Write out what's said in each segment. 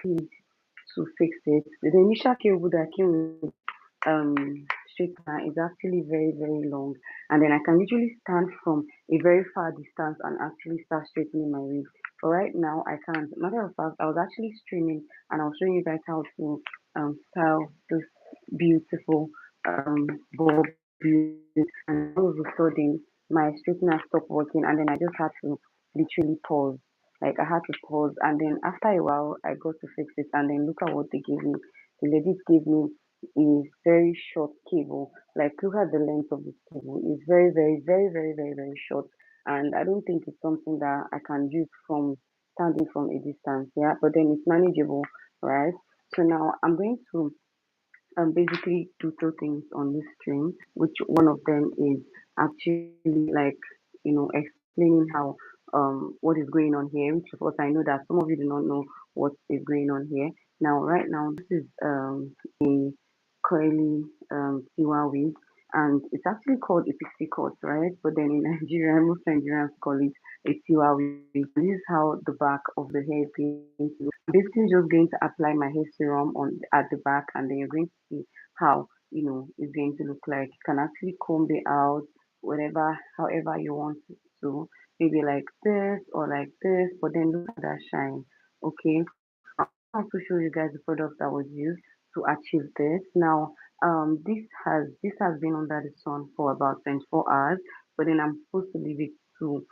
paid to fix it. The initial cable that came with um straightener is actually very, very long, and then I can literally stand from a very far distance and actually start straightening my wig. But right now I can't. Matter of fact, I was actually streaming and I was showing you guys how to style this beautiful bob beauty, and all of a sudden my straightener stopped working, and then I just had to literally pause. Like I had to pause, and then after a while I got to fix it, and then look at what they gave me. The ladies gave me a very short cable. Like look at the length of this cable. It's very, very, very, very, very, very short. And I don't think it's something that I can use from standing from a distance. Yeah, but then it's manageable, right? So now I'm going to basically do two things on this stream, which one of them is actually like explaining how what is going on here, which of course I know that some of you do not know what is going on here. Now, right now, this is a curly Tiwa wig, and it's actually called a pixie cut, right? But then in Nigeria, most Nigerians call it a Tiwa wig. This is how the back of the hair is going to look. Basically, just going to apply my hair serum on at the back, and then you're going to see how it's going to look like. You can actually comb it out, whatever, however you want it to, maybe like this or like this. But then look at that shine. Okay, I'll also show you guys the product that was used to achieve this. Now, this has been under the sun for about 24 hours, but then I'm supposed to leave it to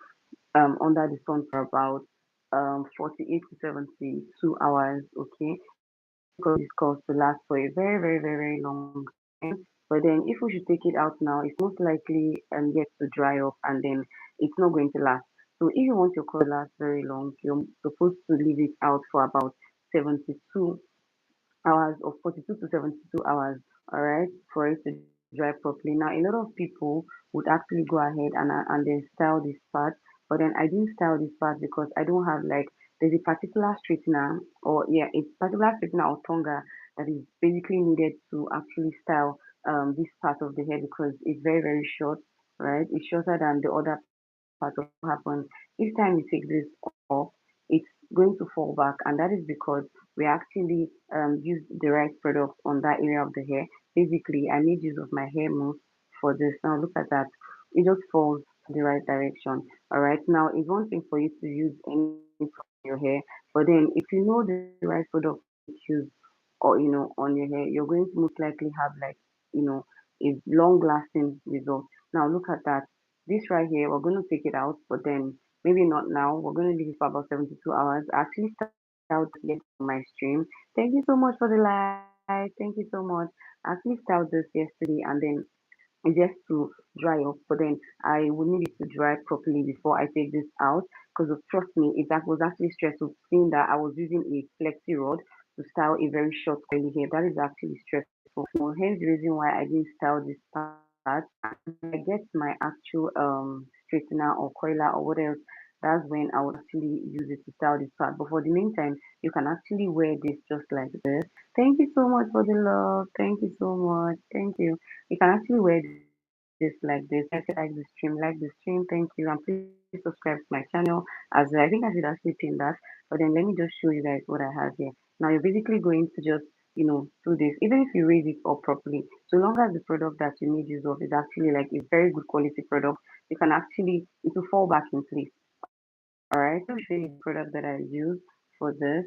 under the sun for about 48 to 72 hours. Okay, because it's supposed to last for a very, very, very, very long time. But then if we should take it out now, it's most likely yet to dry up, and then it's not going to last. So if you want your color to last very long, you're supposed to leave it out for about 72 hours or 42 to 72 hours, all right, for it to dry properly. Now, a lot of people would actually go ahead and then style this part, but then I didn't style this part because I don't have like there's a particular straightener or yeah, a particular straightener or tonga that is basically needed to actually style this part of the hair because it's very, very short, right? It's shorter than the other part of what happens. Each time you take this off, it's going to fall back, and that is because we actually used the right product on that area of the hair. Basically, I made use of my hair mousse for this. Now look at that; it just falls the right direction. All right. Now it's one thing for you to use any product on your hair, but then if you know the right product to use or on your hair, you're going to most likely have like you know a long lasting result. Now look at that. This right here, we're going to take it out, but then maybe not now. We're going to leave it for about 72 hours. I actually styled this yesterday on my stream. Thank you so much for the like. Thank you so much. I actually styled this yesterday, and then just to dry up, but then I would need it to dry properly before I take this out because of trust me, that was actually stressful seeing that I was using a flexi rod to style a very short curly hair. That is actually stressful. So hence the reason why I didn't style this part. And when I get my actual straightener or coiler or what else, that's when I would actually use it to style this part. But for the meantime, you can actually wear this just like this. Thank you so much for the love. Thank you so much. Thank you. You can actually wear this like this. Like the stream, like the stream. Thank you. And please subscribe to my channel. As I think I should actually pin that. But then let me just show you guys what I have here. Now you're basically going to just, do this. Even if you raise it up properly, so long as the product that you made use of is actually like a very good quality product, you can actually, it will fall back in place. Alright, so let me show you the product that I use for this.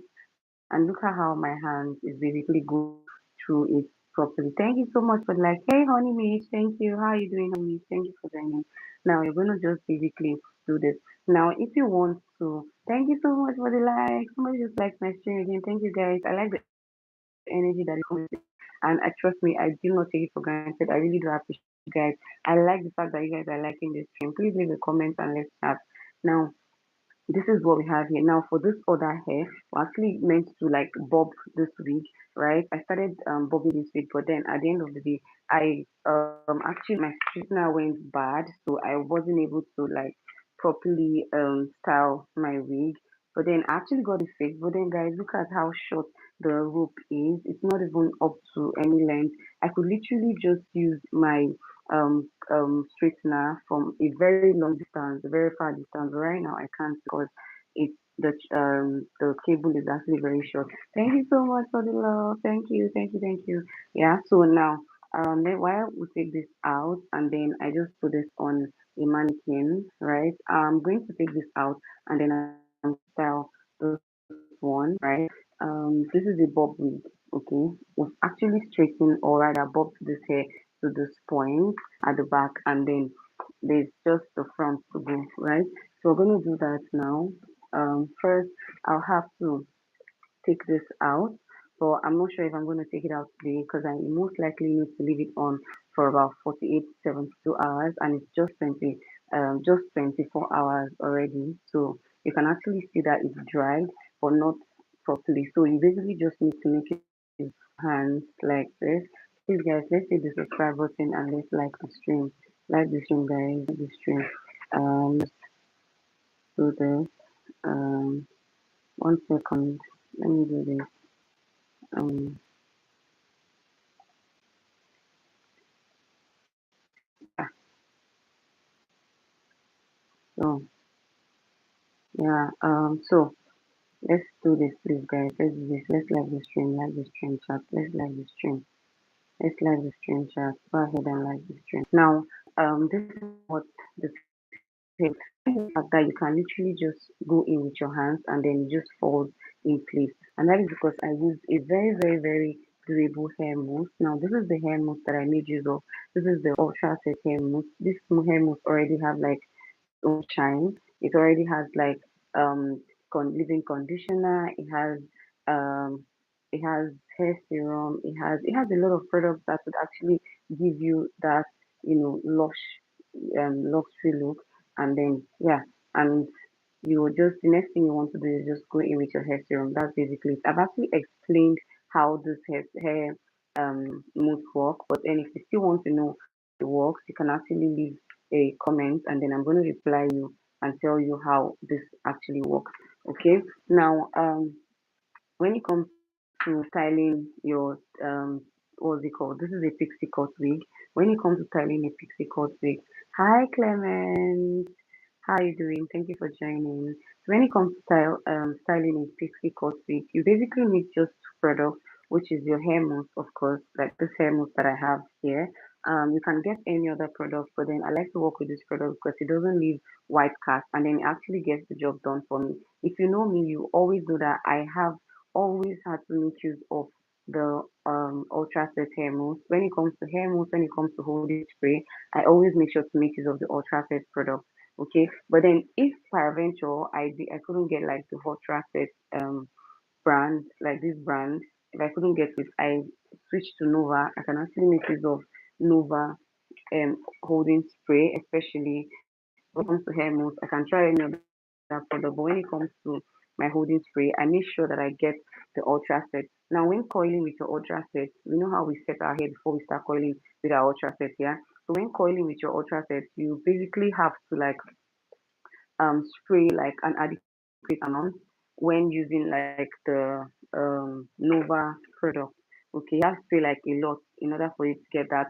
And look at how my hand is basically go through it properly. Thank you so much for like, hey honey Mish, thank you. How are you doing, honey Mish? Thank you for joining. Now you're gonna just basically do this. Now if you want to, thank you so much for the like. Somebody just liked my stream again. Thank you guys. I like the energy that is coming with it. And I trust me, I do not take it for granted. I really do appreciate you guys. I like the fact that you guys are liking this stream. Please leave a comment and let's chat. Now this is what we have here. Now for this other hair, we're actually meant to like bob this wig, right? I started bobbing this wig, but then at the end of the day, I actually my straightener went bad, so I wasn't able to like properly style my wig. But then I actually got it fixed. But then guys, look at how short the rope is. It's not even up to any length. I could literally just use my straightener from a very long distance, a very far distance. But right now I can't because it's the cable is actually very short. Thank you so much for the love. Thank you, thank you, thank you. Yeah. So now, then while we take this out, and then I just put this on a mannequin, right? I'm going to take this out, and then I'm going to style this one, right? This is a bob wig. Okay, we've actually straightened or rather bobbed this hair to this point at the back, and then there's just the front to go, right? So we're going to do that now. First, I'll have to take this out, but I'm not sure if I'm going to take it out today because I most likely need to leave it on for about 48 to 72 hours, and it's just 24 hours already. So you can actually see that it's dried, but not properly. So you basically just need to make it hands like this. Please guys, let's hit the subscribe button and let's like the stream. Like the stream guys, like the stream. Let's do this. Um 1 second. Let me do this. Um yeah, so so let's do this please guys. Let's do this. Let's like the stream chat. Let's like the stream. Let's like the stream chat. Go ahead and like the stream. Now this is what the thing fact that you can literally just go in with your hands and then just fold in place. And that is because I used a very, very, very durable hair mousse. Now this is the hair mousse that I made use of. This is the ultra set hair mousse. This hair mousse already have like own shine. It already has like leave-in conditioner. It has hair serum. It has a lot of products that would actually give you that lush luxury look. And then yeah, and you just the next thing you want to do is just go in with your hair serum. That's basically it. I've actually explained how this hair mousse work, but then if you still want to know how it works, you can actually leave a comment, and then I'm going to reply you and tell you how this actually works. Okay. Now when it comes to styling your what's it called? This is a pixie cut wig. When it comes to styling a pixie cut wig, hi Clement. How are you doing? Thank you for joining. So when it comes to styling a pixie cut wig, you basically need just two products, which is your hair mousse, of course, like this hair mousse that I have here. You can get any other product, but then I like to work with this product because it doesn't leave white cast, and then it actually gets the job done for me. If you know me, you always know that I have always had to make use of the ultra set hair mousse. When it comes to hair mousse, when it comes to holding spray, I always make sure to make use of the ultra set product. Okay, but then if peradventure I couldn't get like the ultra set brand, like this brand, if I couldn't get it, I switched to Nova. I can actually make use of Nova holding spray, especially when it comes to hair mousse. I can try any other product, but when it comes to my holding spray, I make sure that I get the ultra set. Now when coiling with your ultra set, you know how we set our hair before we start coiling with our ultra set, yeah? So when coiling with your ultra set, you basically have to like spray like an adequate amount when using like the Nova product. Okay, you have to spray like a lot in order for it to get that,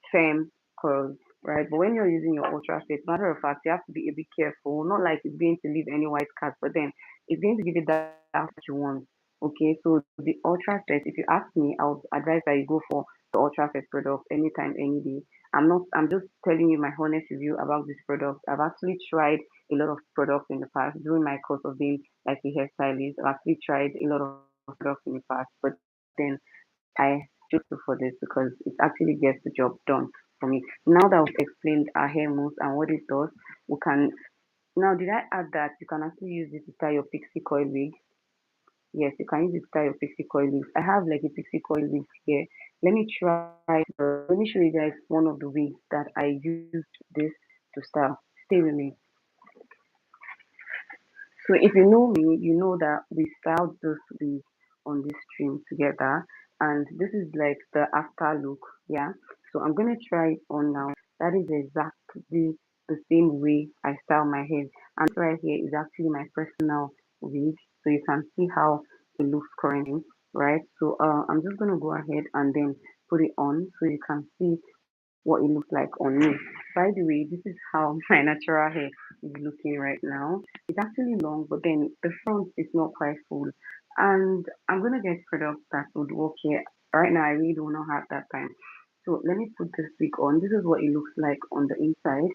firm curl, right? But when you're using your ultra set, matter of fact, you have to be a bit careful. Not like it's going to leave any white cast, but then it's going to give you that you want. Okay, so the ultra set, if you ask me, I would advise that you go for the ultra set product anytime, any day. I'm just telling you my honest review about this product. I've actually tried a lot of products in the past during my course of being like a hairstylist. I've actually tried a lot of products in the past, but then I choose to for this because it actually gets the job done for me. Now that we've explained our hair moves and what it does, we can now did I add that you can actually use it to tie your pixie coil wig? Yes, you can use it to tie your pixie coil wigs. I have like a pixie coil wig here. Let me show you guys one of the wigs that I used this to style. Stay with me. So if you know me, you know that we styled this wig on this stream together, and this is like the after look. Yeah. So I'm gonna try it on now. That is exactly the same way I style my hair. And right here is actually my personal wig, so you can see how it looks currently, right? So I'm just gonna go ahead and then put it on so you can see what it looks like on me. By the way, this is how my natural hair is looking right now. It's actually long, but then the front is not quite full. And I'm gonna get products that would work here. Right now, I really do not have that time. So let me put this wig on. This is what it looks like on the inside.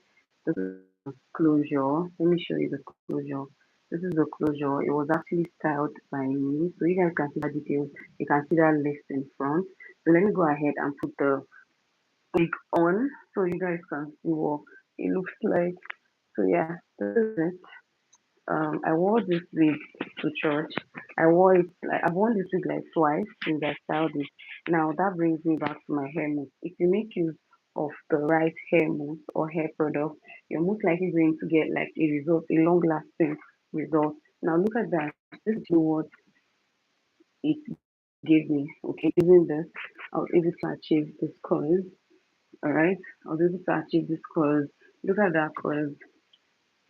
This is closure. Let me show you the closure. This is the closure. It was actually styled by me. So you guys can see the details. You can see that lace in front. So let me go ahead and put the wig on so you guys can see what it looks like. So yeah, this is it. I wore this wig to church. I wore it like I've worn this wig like twice since I styled it. Now that brings me back to my hair mousse. If you make use of the right hair mousse or hair product, you're most likely going to get like a result, a long lasting result. Now look at that. This is what it gave me. Okay, using this, I was able to achieve this color. All right, I was able to achieve this colors. Look at that colors.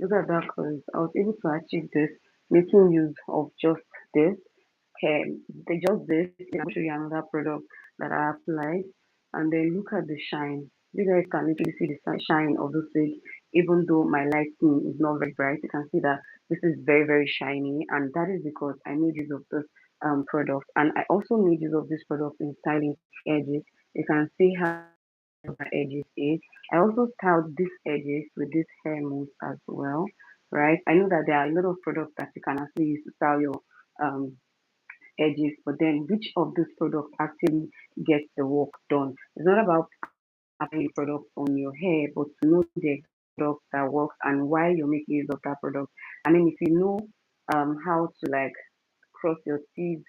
Look at that colors. I was able to achieve this making use of just this hair. They just this. I'll show you another product that I applied, and then look at the shine. You guys can literally see the shine of this wig. Even though my lighting is not very bright, you can see that this is very very shiny, and that is because I made use of this product, and I also made use of this product in styling edges. You can see how my edges is. I also styled these edges with this hair mousse as well, right? I know that there are a lot of products that you can actually use to style your um edges, but then which of these products actually gets the work done? It's not about applying products on your hair, but to know the exact product that works and why you're making use of that product. I mean, if you know how to like cross your teeth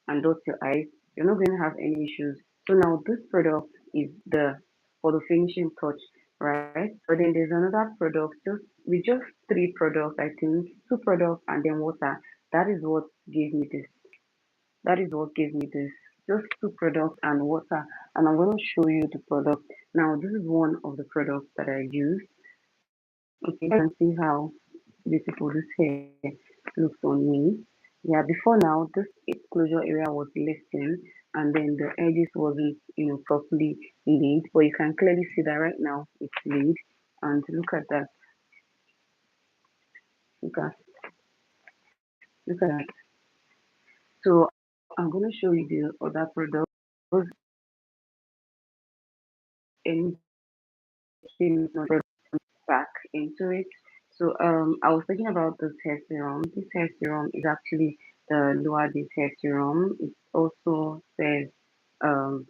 and dot your eyes, you're not going to have any issues. So now this product is the for the finishing touch, right? But then there's another product, just three products, I think, two products and then water. That is what gave me this. That is what gave me this. Just two products and water. And I'm going to show you the product. Now, this is one of the products that I use. Okay, you can see how beautiful this hair looks on me. Yeah, before now, this closure area was lifting and then the edges wasn't, properly laid. But you can clearly see that right now it's laid. And look at that. Look at, look at that. So I'm going to show you the other product. Was any back into it. So I was thinking about this hair serum. This hair serum is actually the Loa this hair serum. It also says um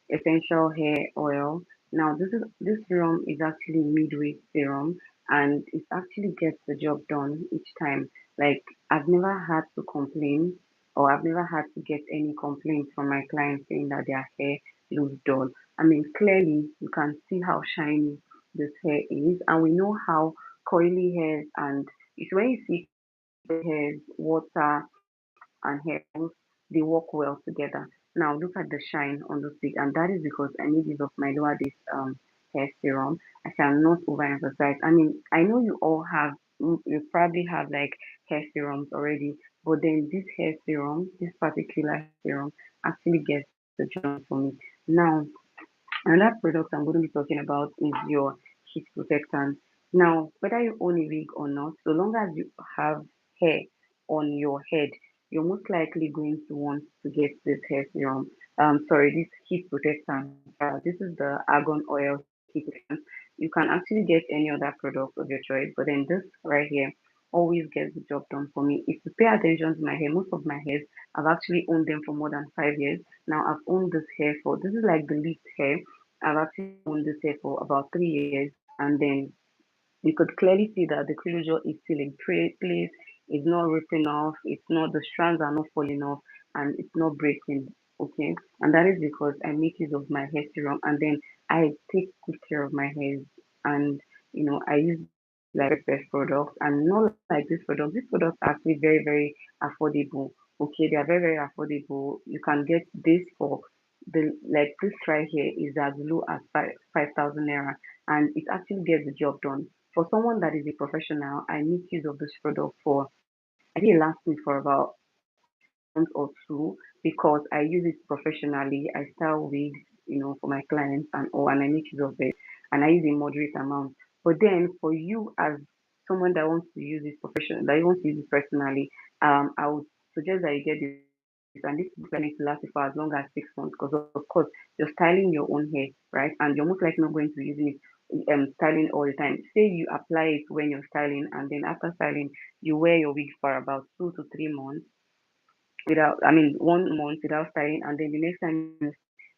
essential hair oil. Now this serum is actually midway serum and it actually gets the job done each time. Like I've never had to complain or I've never had to get any complaints from my clients saying that their hair looks dull. I mean clearly you can see how shiny this hair is and we know how coily hairs and it's when you see hairs, water and hair they work well together. Now look at the shine on the stick, and that is because I made use of my lower this hair serum. I cannot overemphasize. I mean, I know you all have, you probably have like hair serums already, but then this hair serum, this particular hair serum, actually gets the job done for me. Now another product I'm going to be talking about is your heat protectant. Now, whether you own a wig or not, so long as you have hair on your head, you're most likely going to want to get this hair serum. This heat protectant. This is the argan oil heat protectant. You can actually get any other product of your choice, but then this right here always gets the job done for me. If you pay attention to my hair, most of my hairs, I've actually owned them for more than 5 years. Now I've owned this hair for this is like the least hair. I've actually owned this hair for about 3 years, and then you could clearly see that the closure is still in place. It's not ripping off. It's not the strands are not falling off, and it's not breaking. Okay, and that is because I make use of my hair serum, and then I take good care of my hair, and I use like best products, and not like this product. This product are actually very very affordable. Okay, they are very very affordable. You can get this for the like this right here is as low as 5,000 naira and it actually gets the job done. For someone that is a professional, I make use of this product for, I think it lasts me for about a month or two because I use it professionally. I style wigs for my clients and I make use of it, and I use a moderate amount. But then for you as someone that wants to use this profession, that wants to use it personally, I would suggest that you get this, and this is going to last you for as long as 6 months, because of course you're styling your own hair, right? And you're most likely not going to be using it styling all the time. Say you apply it when you're styling, and then after styling, you wear your wig for about 2 to 3 months without, I mean, 1 month without styling, and then the next time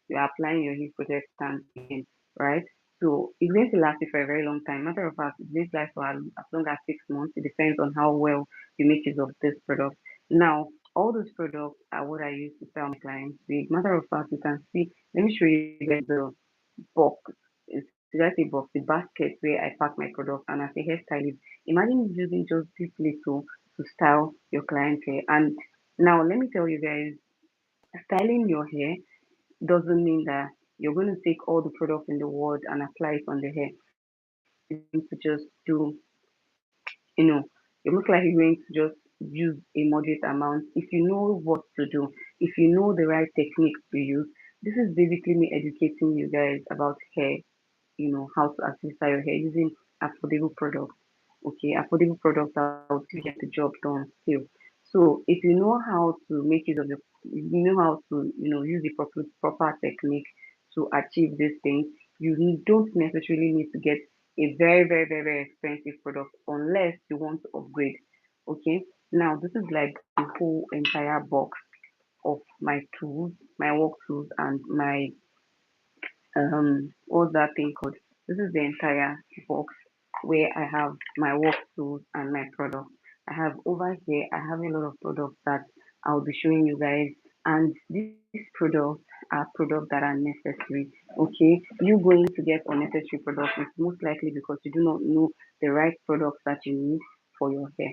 you're applying your heat protectant again, right? So it's going to last you for a very long time. Matter of fact, it's going to last for as long as 6 months. It depends on how well you make use of this product. Now, all those products are what I use to style my clients with. Matter of fact, you can see, let me show you guys the box. Should I say box, the basket where I pack my product, and as a hairstylist, imagine using just this little to style your client's hair. And now let me tell you guys, styling your hair doesn't mean that you're going to take all the products in the world and apply it on the hair. You're most likely going to just do, you know, you're most likely going to just use a moderate amount if you know what to do, if you know the right techniques to use. This is basically me educating you guys about hair, how to actually style your hair using affordable products. Okay, affordable products that will still get the job done still. So if you know how to make use of you know how to, use the proper technique to achieve these things, don't necessarily need to get a very, very, very, very expensive product unless you want to upgrade. Okay, now this is like the whole entire box of my tools, my work tools, and my what's that thing called? This is the entire box where I have my work tools and my products. I have over here, I have a lot of products that I'll be showing you guys. And these products are products that are necessary. Okay, you going to get unnecessary products is most likely because you do not know the right products that you need for your hair.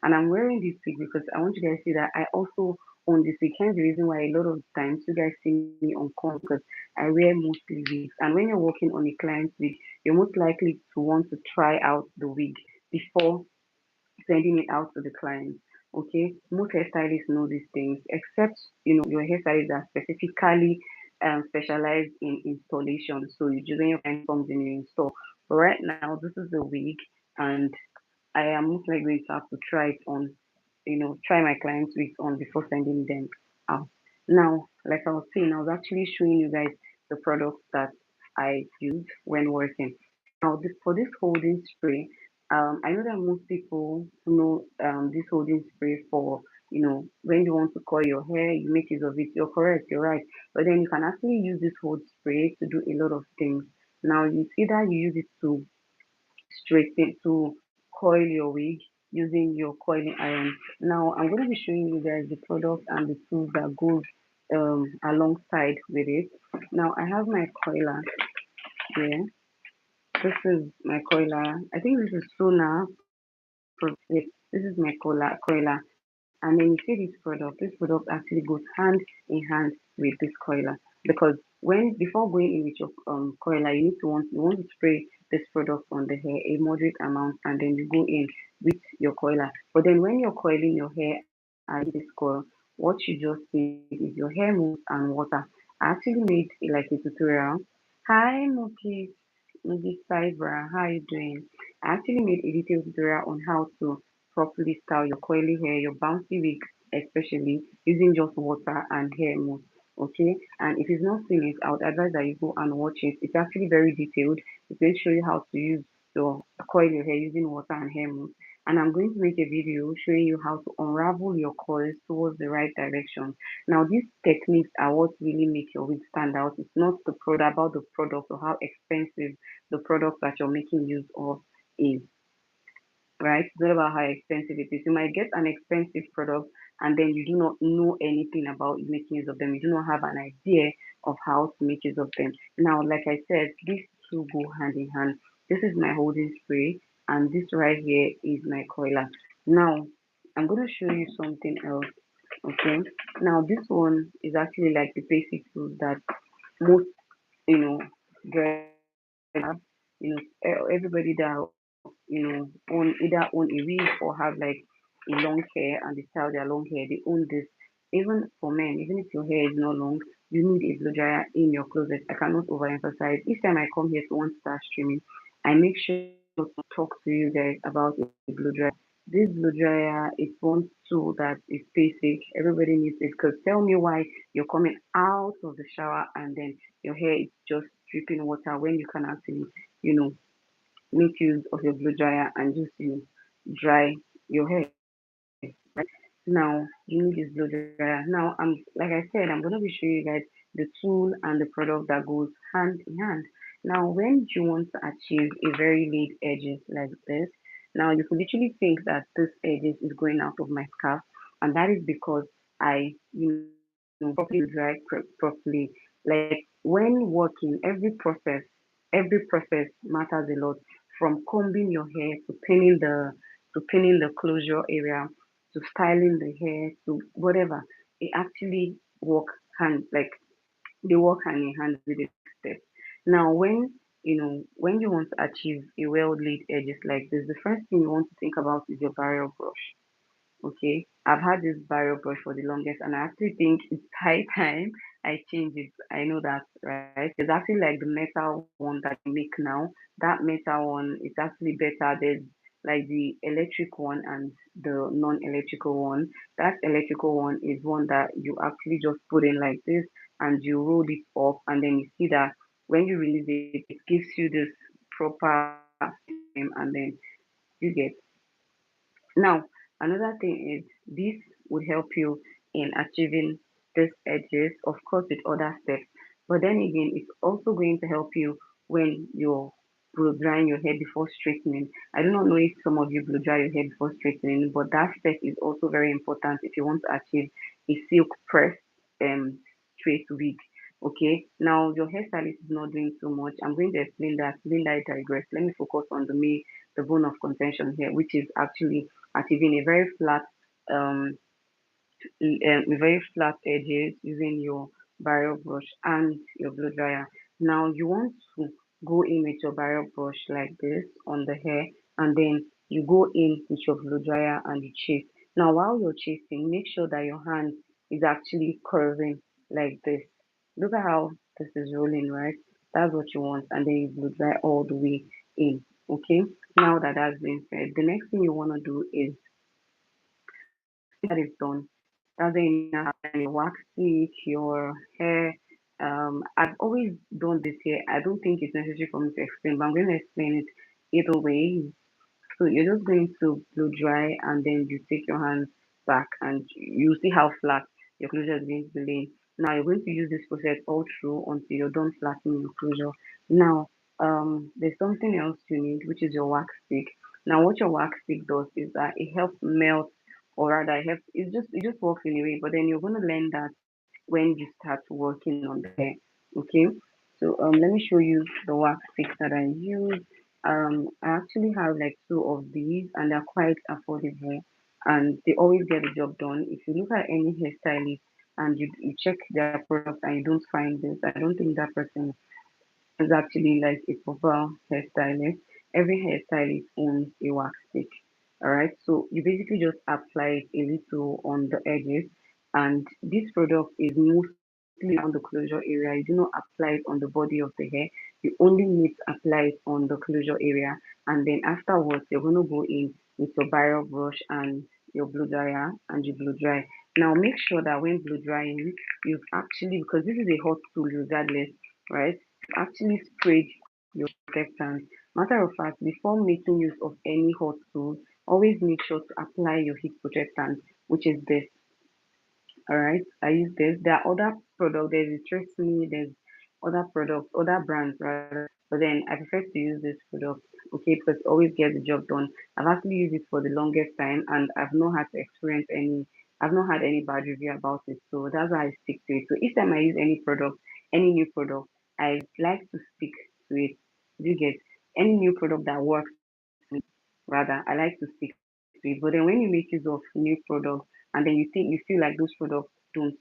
And I'm wearing this wig because I want you guys to see that I also own this wig. Hence the reason why a lot of times you guys see me on call, because I wear mostly wigs. And when you're working on a client's wig, you're most likely to want to try out the wig before sending it out to the client. Okay, most hairstylists know these things, except your hairstylists are specifically specialized in installation. So you just when your client comes in, you install. But right now, this is the wig, and I am most likely going to have to try it on, try my clients' wigs on before sending them out. Now, like I was saying, I was actually showing you guys the products that I use when working. Now, for this holding spray, I know that most people know this holding spray for, when you want to coil your hair, you make use of it. You're correct, you're right. But then you can actually use this hold spray to do a lot of things. Now, it's either you use it to straighten to coil your wig using your coiling iron. Now I'm going to be showing you guys the product and the tools that goes alongside with it. Now I have my coiler here. This is my coiler. I think this is Sona. Yes, this is my coiler. And then you see this product. This product actually goes hand in hand with this coiler, because before going in with your coiler, you want to spray this product on the hair a moderate amount, and then you go in with your coiler. But then when you're coiling your hair and you see this coil, what you just see is your hair moves and water. I actually made like a tutorial. Hi Muki, Muki Cyber, how are you doing? I actually made a detailed tutorial on how to properly style your coily hair, your bouncy wigs, especially using just water and hair mousse. Okay, and if you've not seen it, I would advise that you go and watch it. It's actually very detailed. It's going to show you how to use your coil your hair using water and hair mousse. And I'm going to make a video showing you how to unravel your coils towards the right direction. Now, these techniques are what really make your wig stand out. It's not about the product or how expensive the product that you're making use of is, right? It's not about how expensive it is. You might get an expensive product and then you do not know anything about making use of them. You do not have an idea of how to make use of them. Now, like I said, these two go hand in hand. This is my holding spray, and this right here is my coiler. Now, I'm going to show you something else. Okay. Now, this one is actually like the basic tools that most, you know, girls have. Everybody that own a wig or have like a long hair and they style their long hair, they own this. Even for men, even if your hair is not long, you need a blow dryer in your closet. I cannot overemphasize. Each time I come here to want to start streaming, I make sure to talk to you guys about a blow dryer. This blow dryer is one tool that is basic. Everybody needs it because tell me why you're coming out of the shower and then your hair is just dripping water when you can actually, you know, make use of your blow dryer and just dry your hair, right? Now you need this blow dryer. Now I'm like I said, I'm gonna be showing you guys the tool and the product that goes hand in hand. Now when you want to achieve a very laid edges like this, now you could literally think that this edges is going out of my scarf, and that is because I, properly dry properly. Like when working, every process matters a lot. From combing your hair to pinning the closure area to styling the hair to whatever, it actually work like they work hand in hand with the next step. Now, when you want to achieve a well laid edges like this, the first thing you want to think about is your barrier brush. Okay, I've had this barrier brush for the longest, and I actually think it's high time I change it. I know that, right? There's actually like the metal one that they make now. That metal one is actually better. There's like the electric one and the non-electrical one. That electrical one is one that you actually just put in like this and you roll it up, and then you see that when you release it, it gives you this proper system, and then you get now, another thing is this would help you in achieving these edges, of course, with other steps. But then again, it's also going to help you when you're blow drying your hair before straightening. I do not know if some of you blow dry your hair before straightening, but that step is also very important if you want to achieve a silk press um straight wig. Okay, now your hairstylist is not doing so much. I'm going to explain that. Linda, I digress. Let me focus on the bone of contention here, which is actually achieving um, a very flat edges using your barrel brush and your blow dryer. Now you want to go in with your barrel brush like this on the hair, and then you go in with your blow dryer and you chase. Now while you're chasing, make sure that your hand is actually curving like this. Look at how this is rolling, right? That's what you want, and then you blow dry all the way in. Okay. Now that that's been said, the next thing you want to do is once that is done, that's when you now apply your wax stick, your hair. I've always done this here. I don't think it's necessary for me to explain, but I'm going to explain it either way. So you're just going to blow dry and then you take your hands back and you see how flat your closure is going to be laying. Now you're going to use this process all through until you're done flattening your closure. Now, there's something else you need, which is your wax stick. Now, what your wax stick does is that it helps melt, or rather, it just works in a way. But then you're going to learn that when you start working on the hair. Okay, so let me show you the wax sticks that I use. I actually have like two of these, and they're quite affordable, and they always get the job done. If you look at any hairstylist and you check their product and you don't find this, I don't think that person is actually like a proper hairstylist. Every hairstylist owns a wax stick. All right, so you basically just apply it a little on the edges, and this product is mostly around the closure area. You do not apply it on the body of the hair. You only need to apply it on the closure area, and then afterwards you're gonna go in with your barrel brush and your blow dryer and you blow dry. Now make sure that when blow drying, you've actually, because this is a hot tool regardless, right? Actually sprayed your protectant. Matter of fact, before making use of any hot tool, always make sure to apply your heat protectant, which is this. All right, I use this. There are other products. There's Trace Me. There's other products, other brands rather. But then I prefer to use this product, okay, because it always gets the job done. I've actually used it for the longest time, and I've not had to experience any. I've not had any bad review about it, so that's why I stick to it. So each time I use any product, any new product, I like to stick to it. Do you get any new product that works? Rather, I like to stick to it. But then when you make use of new products and then you feel like those products don't,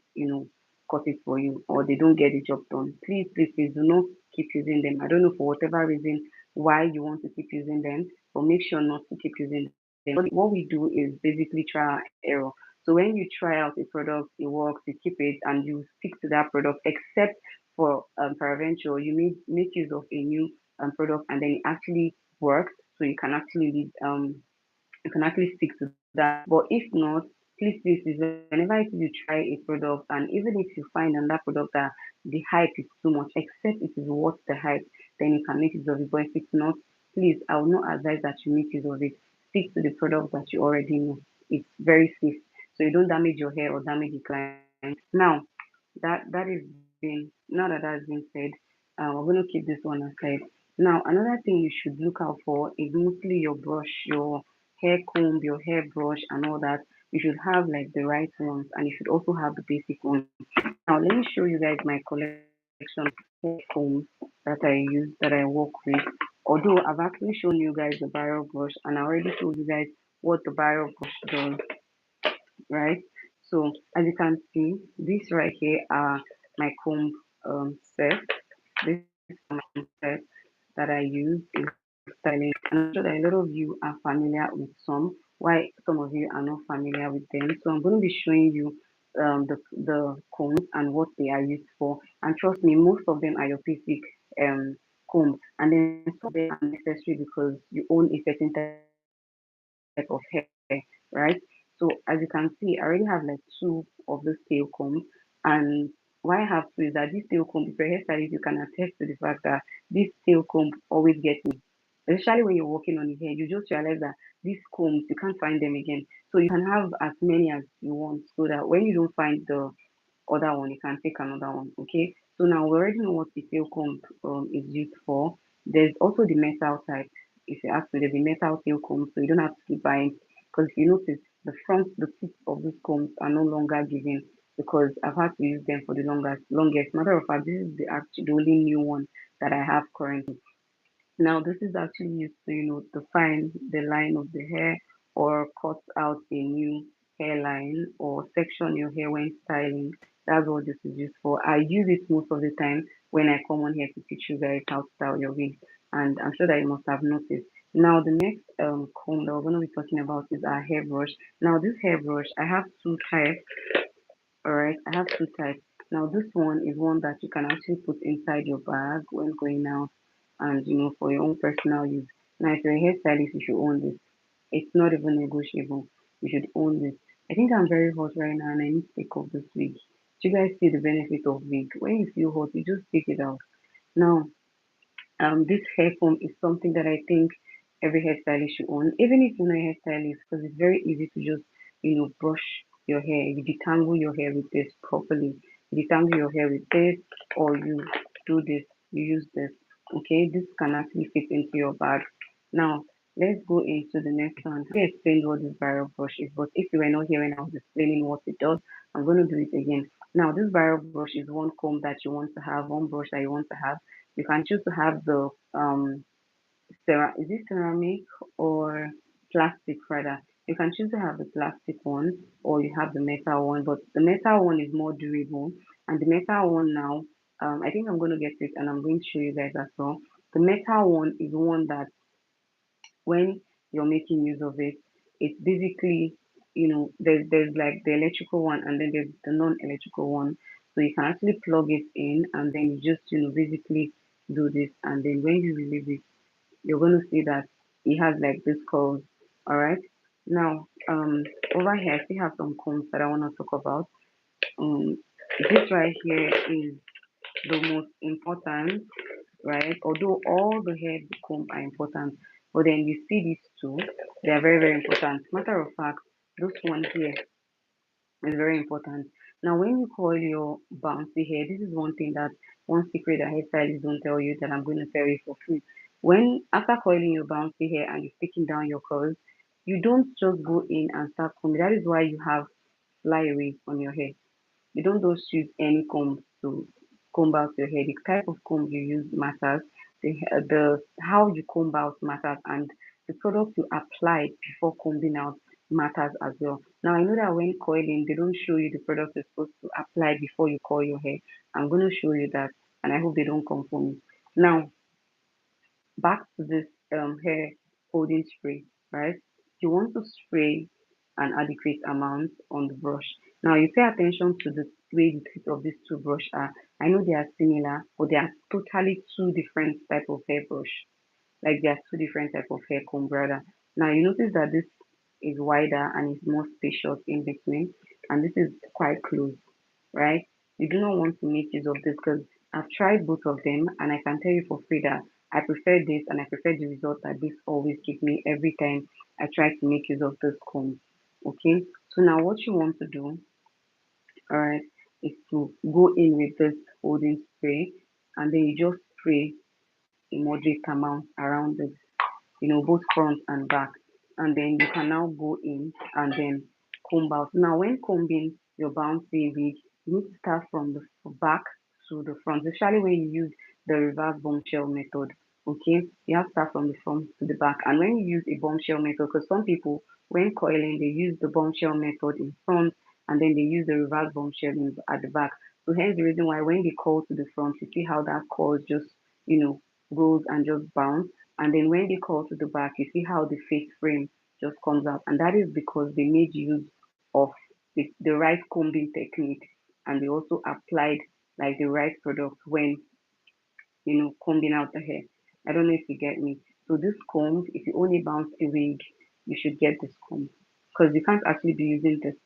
cut it for you or they don't get the job done, please do not keep using them. I don't know for whatever reason why you want to keep using them, but make sure not to keep using them. What we do is basically try and error. So when you try out a product, it works, you keep it and you stick to that product, except for peradventure you make use of a new product and then it actually works, so you can actually stick to that. But if not, please is whenever you try a product, and even if you find on that product that the hype is too much, except it is worth the hype, then you can make use of it. But if it's not, please, I will not advise that you make use of it. Stick to the product that you already know. It's very safe, so you don't damage your hair or damage the client. Now that is been now that has been said, we're going to keep this one aside. Now another thing you should look out for is mostly your brush, your hair comb, your hairbrush and all that. You should have like the right ones, and you should also have the basic ones. Now let me show you guys my collection of hair combs that I use, that I work with. Although I've actually shown you guys the barrel brush and I already told you guys what the barrel brush does, right? So as you can see, these right here are my comb set. This is my comb set that I use in styling. And I'm sure that a lot of you are familiar with some, why some of you are not familiar with them. So I'm going to be showing you the combs and what they are used for. And trust me, most of them are your basic comb. And then some of them are necessary because you own a certain type of hair, right? So as you can see, I already have like two of those tail combs. And why I have two is that this tail comb, if you're a hairstylist, you can attest to the fact that this tail comb always gets me. Especially when you're working on your hair, you just realize that these combs, you can't find them again. So you can have as many as you want so that when you don't find the other one, you can take another one. Okay. So now we already know what the tail comb is used for. There's also the metal type. If you ask me, there's a metal tail comb, so you don't have to keep buying. Because if you notice, the tips of these combs are no longer giving because I've had to use them for the longest. Matter of fact, this is the only new one that I have currently. Now, this is actually used to, define the line of the hair or cut out a new hairline or section your hair when styling. That's what this is used for. I use it most of the time when I come on here to teach you guys how to style your wig, and I'm sure that you must have noticed. Now, the next comb that we're going to be talking about is our hairbrush. Now, this hairbrush, I have two types. All right, I have two types. Now, this one is one that you can actually put inside your bag when going out and, for your own personal use. Now, if you're a hairstylist, you should own this. It's not even negotiable. You should own this. I think I'm very hot right now and I need to take off this wig. Do you guys see the benefit of wig? When you feel hot, you just take it out. Now, this hair comb is something that I think every hairstylist should own, even if you're not a hairstylist, because it's very easy to just, brush your hair. You detangle your hair with this properly. You detangle your hair with this, or you do this, you use this. Okay, this can actually fit into your bag. Now, let's go into the next one. I explained what this barrel brush is, but if you were not here when I was explaining what it does, I'm going to do it again. Now, this barrel brush is one comb that you want to have, one brush that you want to have. You can choose to have the is it ceramic or plastic rather. You can choose to have the plastic one or you have the metal one, but the metal one is more durable. And the metal one now, I think I'm going to get it and I'm going to show you guys as well. The metal one is one that when you're making use of it, it's basically, there's like the electrical one and then there's the non-electrical one. So you can actually plug it in and then you just, basically do this. And then when you release it, you're going to see that it has like this curve. All right. Now, over here, I still have some combs that I want to talk about. Um, this right here is the most important, right? Although all the hair comb are important, but then you see these two, they are very, very important. Matter of fact, this one here is very important. Now, when you coil your bouncy hair, this is one secret that hairstylists don't tell you that I'm going to tell you for free. When after coiling your bouncy hair and you're sticking down your curls, you don't just go in and start combing. That is why you have flyaways on your hair. You don't just use any comb to comb out your hair. The type of comb you use matters. The how you comb out matters, and the product you apply before combing out matters as well. Now I know that when coiling, they don't show you the product you're supposed to apply before you coil your hair. I'm going to show you that, and I hope they don't come for me. Now back to this hair holding spray, right? You want to spray an adequate amount on the brush. Now you pay attention to the way the tip of these two brush are. I know they are similar, but they are totally two different type of hairbrush. Like there are two different type of hair comb rather. Now you notice that this is wider and is more spacious in between, and this is quite close, right? You do not want to make use of this because I've tried both of them and I can tell you for free that I prefer this and I prefer the result that this always gives me every time I try to make use of this comb. Okay, so now what you want to do, all right, is to go in with this holding spray and then you just spray a moderate amount around it, both front and back. And then you can now go in and then comb out. Now, when combing your bouncy wig, you need to start from the back to the front, especially when you use the reverse bombshell method. Okay, you have to start from the front to the back. And when you use a bombshell method, because some people, when coiling, they use the bombshell method in front and then they use the reverse bombshell at the back. So hence the reason why when they coil to the front, you see how that coil just, you know, goes and just bounce, and then when they curl to the back, you see how the face frame just comes out. And that is because they made use of the right combing technique and they also applied like the right product when, combing out the hair. I don't know if you get me. So this comb, if you only bounce a wig, you should get this comb because you can't actually be using this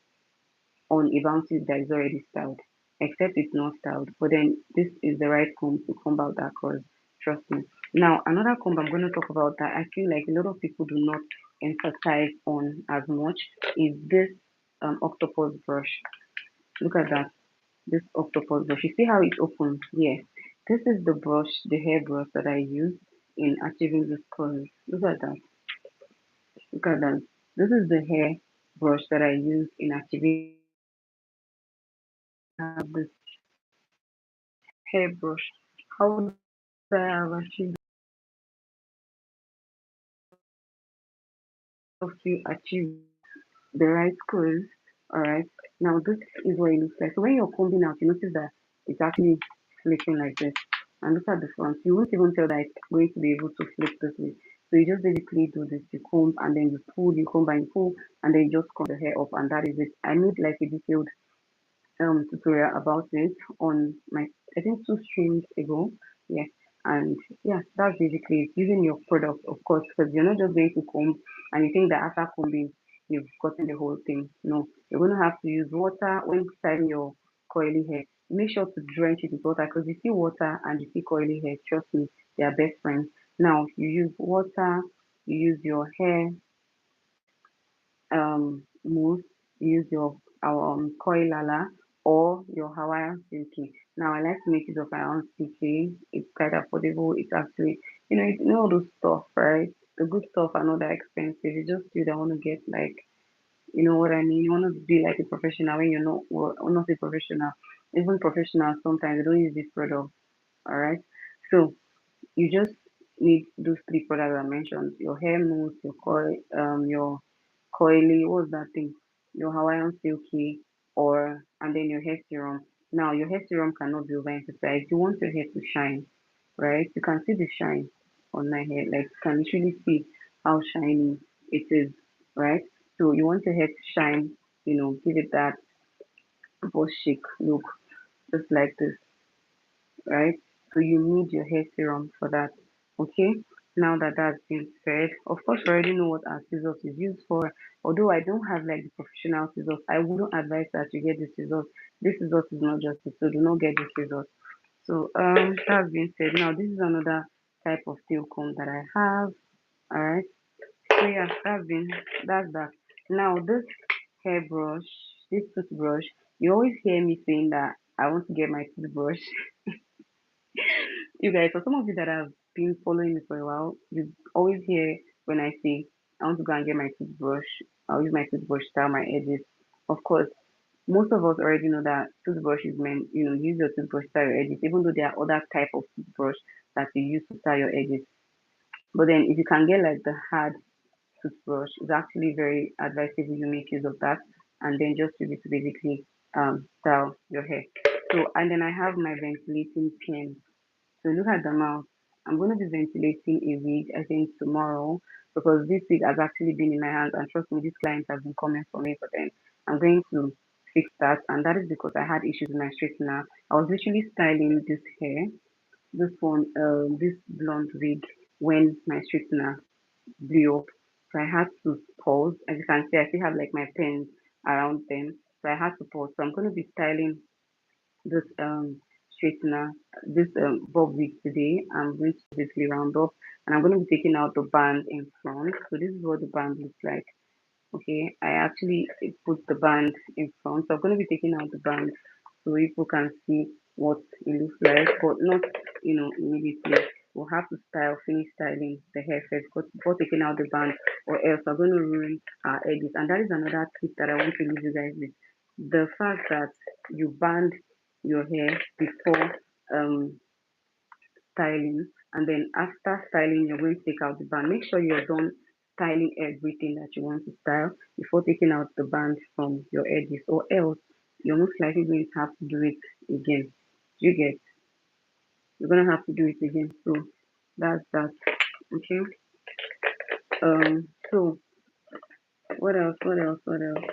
on a bounty that is already styled, except it's not styled. But then this is the right comb to comb out that curl. Trust me. Now, another comb I'm going to talk about that I feel like a lot of people do not emphasize on as much is this octopus brush. Look at that. This octopus brush. You see how it opens? Yes. This is the brush, the hair brush that I use in achieving this curl. Look at that. Look at that. This is the hair brush that I use in achieving this hairbrush. How would I have achieved to achieve the right curls? Alright. Now this is what it looks like. So when you're combing out, you notice that it's actually flipping like this. And look at the front. You won't even tell that it's going to be able to flip this way. So you just basically do this. You comb and then you pull, you comb and you pull, and then you just comb the hair up, and that is it. I made like a detailed tutorial about it on my, I think, two streams ago. Yeah. And yeah, that's basically it. Using your product, of course, because you're not just going to comb and you think that after combing you've gotten the whole thing. No, you're going to have to use water when styling your coily hair. Make sure to drench it with water because you see water and you see coily hair. Trust me, they are best friends. Now you use water, you use your hair mousse, use your koi lala or your Hawaiian silky. Now I like to make use of my own silky. It's quite affordable. It's actually, all those stuff, right? The good stuff are not that expensive. It's just you that want to get like, you know what I mean. You want to be like a professional when you're not, well, not a professional. Even professionals sometimes they don't use this product. All right. So you just need those three products I mentioned: your hair mousse, your coily, what's that thing? Your Hawaiian silky, or and then your hair serum. Now your hair serum cannot be overemphasized. You want your hair to shine, right? You can see the shine on my hair, like you can literally see how shiny it is, right? So you want your hair to shine, give it that boss chic look, just like this, right? So you need your hair serum for that. Okay. Now that that's been said, of course, you already know what our scissors is used for. Although I don't have like the professional scissors, I wouldn't advise that you get the scissors. This scissors is not just it, so do not get the scissors. So that's been said. Now this is another type of steel comb that I have. All right. So yeah, that's that. Now this hairbrush, this toothbrush, you always hear me saying that I want to get my toothbrush. You guys, for some of you that have been following me for a while, you always hear when I say I want to go and get my toothbrush. I'll use my toothbrush to style my edges. Of course, most of us already know that toothbrush is meant, use your toothbrush to style your edges, even though there are other type of toothbrush that you use to style your edges. But then if you can get like the hard toothbrush, it's actually very advisable you make use of that and then just use it to basically style your hair. So and then I have my ventilating pen. So look at the mouth. I'm going to be ventilating a wig, I think tomorrow. because this wig has actually been in my hands, and trust me, this client has been coming for me. But then I'm going to fix that, and that is because I had issues with my straightener. I was literally styling this hair, this one, this blonde wig, when my straightener blew up. So I had to pause. As you can see, I still have like my pens around them. So I had to pause. So I'm going to be styling this straightener, this bob wig today. I'm going to basically round up, and I'm going to be taking out the band in front. So this is what the band looks like. Okay, I actually put the band in front, so I'm going to be taking out the band so people can see what it looks like, but not, immediately. We'll have to finish styling the hair first before taking out the band, or else we're going to ruin our edges. And that is another tip that I want to leave you guys with: the fact that you band your hair before um styling, and then after styling you're going to take out the band. Make sure you're done styling everything that you want to style before taking out the band from your edges, or else you're most likely going to have to do it again. You get, you're gonna have to do it again. So that's that. Okay. So what else? What else? What else?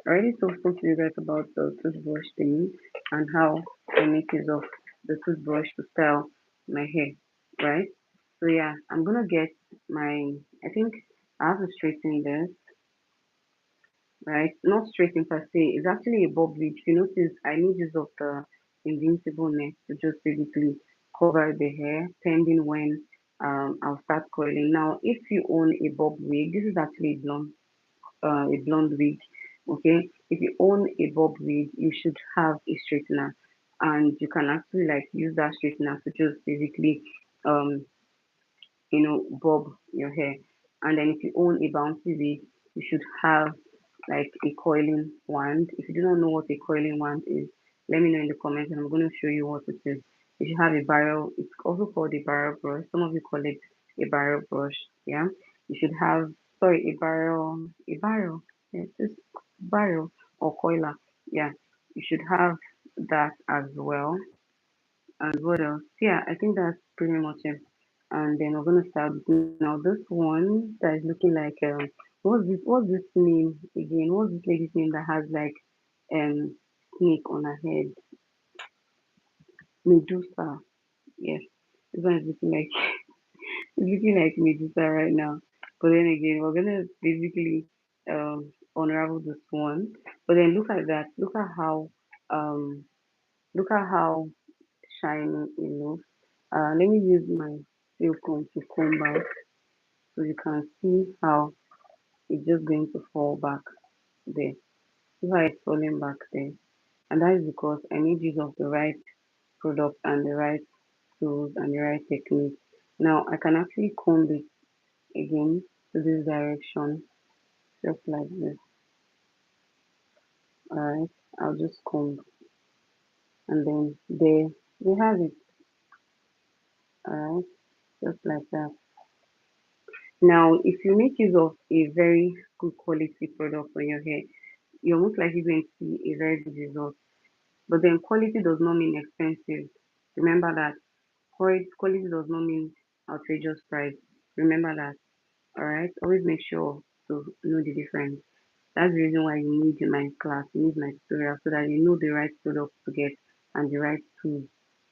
I already spoke to you guys about the toothbrush thing and how I make use of the toothbrush to style my hair, right? So yeah, I'm gonna get my. I think I have to straighten this, right? Not straighten per se. It's actually a bob wig. If you notice, I made use of the invincible net to just basically cover the hair, pending when I'll start coiling. Now, if you own a bob wig, this is actually a blonde wig. Okay, if you own a bob wig, you should have a straightener, and you can actually like use that straightener to just basically um bob your hair. And then if you own a bouncy wig, you should have like a coiling wand. If you do not know what a coiling wand is, let me know in the comments, and I'm going to show you what it is. You should have a barrel. It's also called a barrel brush. Some of you call it a barrel brush. Yeah. You should have, sorry, a barrel. Yeah, just barrel or coiler. Yeah. You should have that as well. And what else? Yeah, I think that's pretty much it. And then we're gonna start with now this one that is looking like what's this name again? What's this lady's name that has like um snake on her head? Medusa. Yes. This one is looking like it's looking like Medusa right now. But then again, we're gonna basically unravel this one. But then look at that. Um look at how shiny it looks. Let me use my silk comb to comb out so you can see how it's just going to fall back there. See how it's falling back there. And that is because I made use of the right product and the right tools and the right technique. Now I can actually comb it again to this direction, just like this. Alright, I'll just comb, and then there we have it. Alright, just like that. Now, if you make use of a very good quality product on your hair, you're most likely going to see a very good result. But then quality does not mean expensive. Remember that. Quality does not mean outrageous price. Remember that. Alright? Always make sure to know the difference. That's the reason why you need my class, you need my tutorial, so that you know the right product to get and the right tools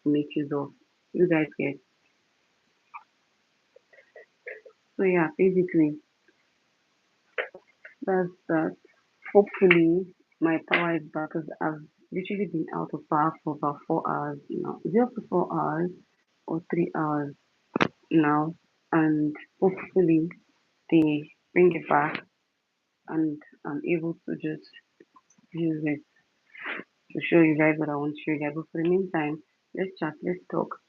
to make use of. You guys get. So yeah, basically that's that. Hopefully, my power is back because I've literally been out of power for about 4 hours now. Is it up to 4 hours or 3 hours now? And hopefully, they bring it back and I'm able to just use it to show you guys what I want to show you guys. But for the meantime, let's chat, let's talk.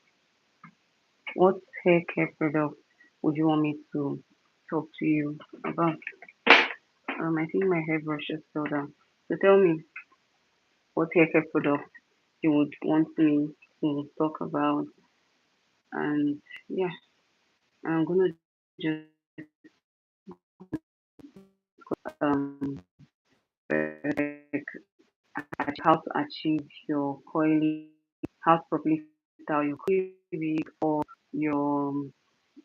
What hair care product would you want me to talk to you about? I think my hairbrush just fell down. So tell me, what hair care product you would want me to talk about. And yeah, I'm gonna just um like how to achieve your coily, how to properly style your coily wig or your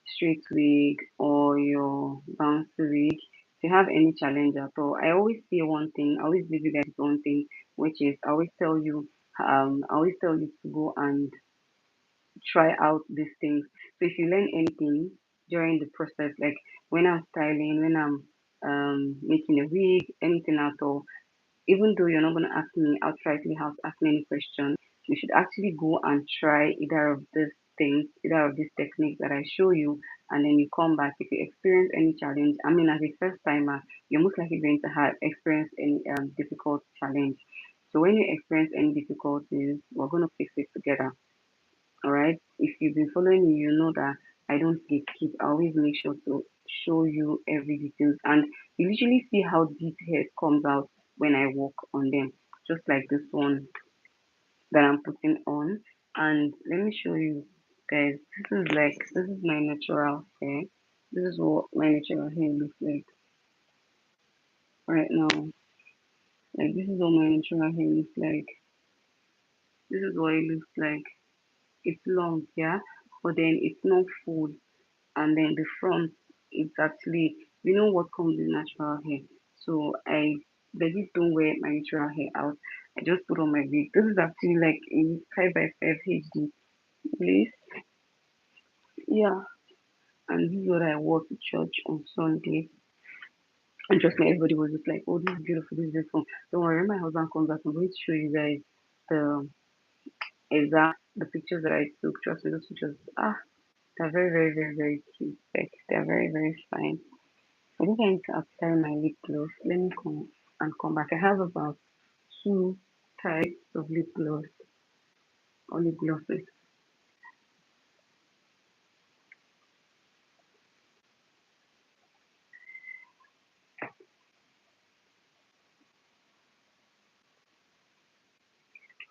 straight wig or your bouncy wig, if you have any challenge at all, I always say one thing, I always leave you guys with one thing, which is I always tell you to go and try out these things. So if you learn anything during the process, like when I'm styling, when I'm making a wig, anything at all, even though you're not going to ask me outrightly how to ask me any question, you should actually go and try either of these things, either of these techniques that I show you, and then you come back. If you experience any challenge, I mean, as a first timer, you're most likely going to have experience any difficult challenge. So when you experience any difficulties, we're going to fix it together. All right. If you've been following me, you know that I don't gatekeep. I always make sure to show you every details, and you usually see how deep hair comes out when I work on them, just like this one that I'm putting on. And let me show you guys. This is my natural hair. This is what my natural hair looks like right now. Like this is what my natural hair looks like. This is what it looks like. It's long, yeah, but then it's not full. And then the front it's actually what comes with natural hair. So I legit don't wear my natural hair out. I just put on my wig. This is actually like a 5 by 5 HD lace. Yeah. And this is what I wore to church on Sunday. And trust me, everybody was just like, oh, this is beautiful, this is beautiful. Don't worry, when my husband comes back, I'm going to show you guys the the pictures that I took. Trust me, those pictures they're very, very, very, very cute. Like they're very, very fine. I think I need to apply my lip gloss. Let me come back. I have about two types of lip gloss or lip glosses.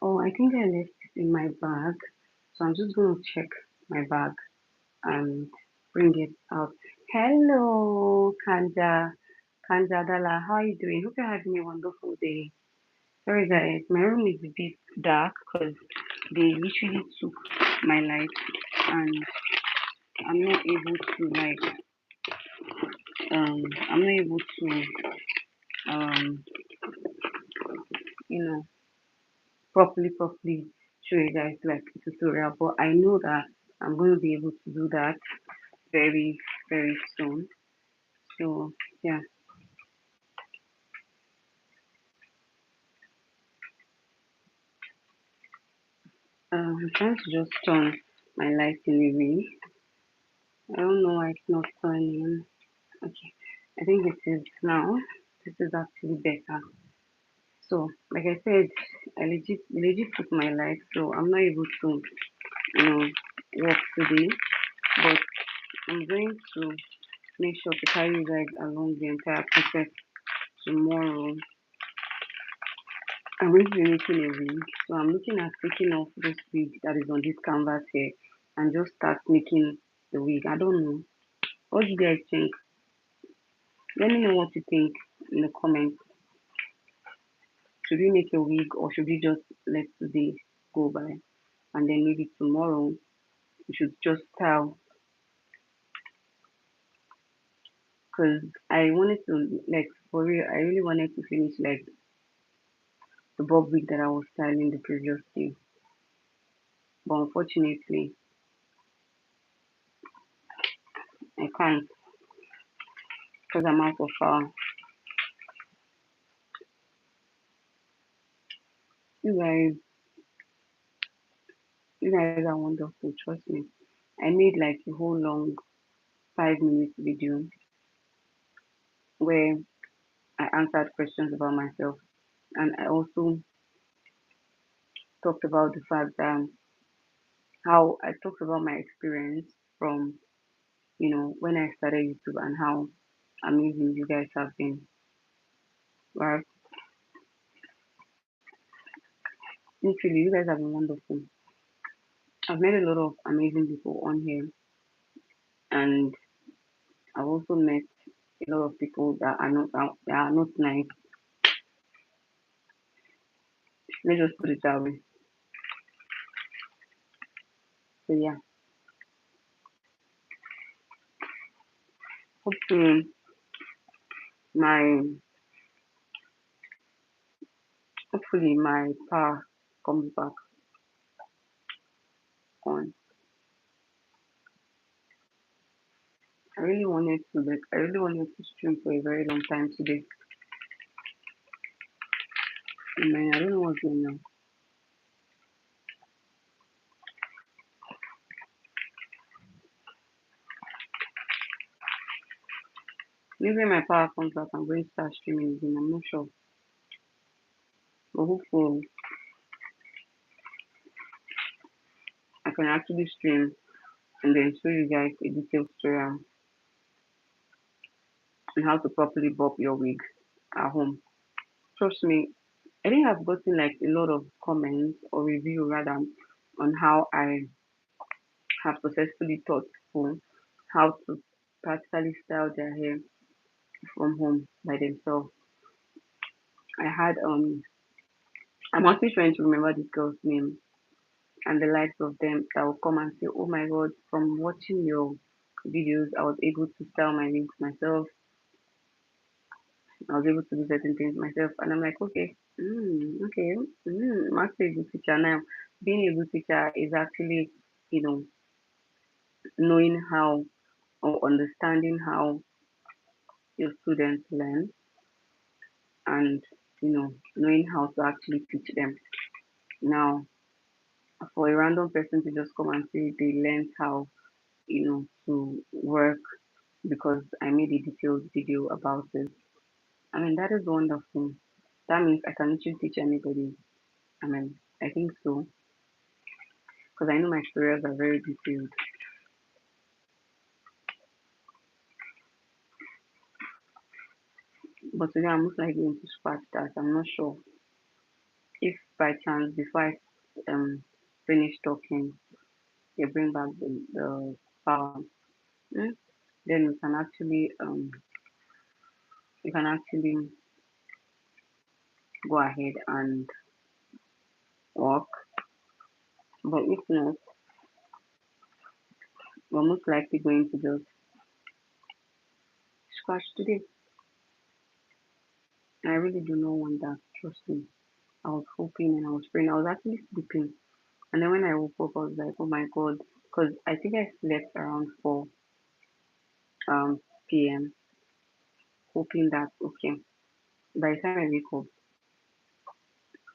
Oh, I think I left it in my bag. So I'm just gonna check my bag and bring it out. Hello, Kanja. Kanja Dala, how are you doing? Hope you're having a wonderful day. Sorry guys, my room is a bit dark because they literally took my light and I'm not able to I'm not able to um you know properly show you guys like a tutorial, but I know that I'm going to be able to do that very very soon. So yeah, I'm trying to just turn my light in a way. I don't know why it's not turning. Okay, I think it is now. This is actually better. So like I said, I legit took my light, so I'm not able to you know work today, but I'm going to make sure to carry you guys along the entire process tomorrow. I'm going to be making a wig, so I'm looking at taking off this wig that is on this canvas here and just start making the wig. I don't know. What do you guys think? Let me know what you think in the comments. Should we make a wig or should we just let today go by and then maybe tomorrow we should just style? Because I wanted to like for real, I really wanted to finish like the bob wig that I was styling the previous day. But unfortunately, I can't because I'm out of you guys. You guys are wonderful. Trust me. I made like a whole long 5 minutes video where I answered questions about myself, and I also talked about the fact that how I talked about my experience from when I started YouTube and how amazing you guys have been. Right? Literally, you guys have been wonderful. I've met a lot of amazing people on here, and I've also met a lot of people that are not nice. Let's just put it that way. So yeah, hopefully my hopefully my power comes back on. I really wanted to stream for a very long time today. And man, I don't know what's going on. Maybe when my power comes back, I'm going to start streaming again. I'm not sure. But hopefully I can actually stream and then show you guys a detailed story on how to properly bob your wig at home. Trust me, I think I've gotten like a lot of comments or review rather on how I have successfully taught people how to practically style their hair from home by themselves. I had I'm actually trying to remember this girl's name and the likes of them that will come and say, "Oh my god, from watching your videos I was able to style my wigs myself. I was able to do certain things myself." And I'm like, okay, okay, I'm actually a good teacher now. Being a good teacher is actually, you know, knowing how or understanding how your students learn and knowing how to actually teach them. Now, for a random person to just come and say they learned how to work because I made a detailed video about it. I mean, that is wonderful. That means I can literally teach anybody. I mean, I think so because I know my tutorials are very detailed. But today I'm most likely going to scratch that. I'm not sure if by chance before I finish talking, they bring back the power. mm, Then we can actually go ahead and work. But if not, we're most likely going to just scratch today. I really do not want that. Trust me. I was hoping and I was praying. I was actually sleeping. And then when I woke up, I was like, oh my God. Because I think I slept around 4 p.m. hoping that, okay, by the time I wake up,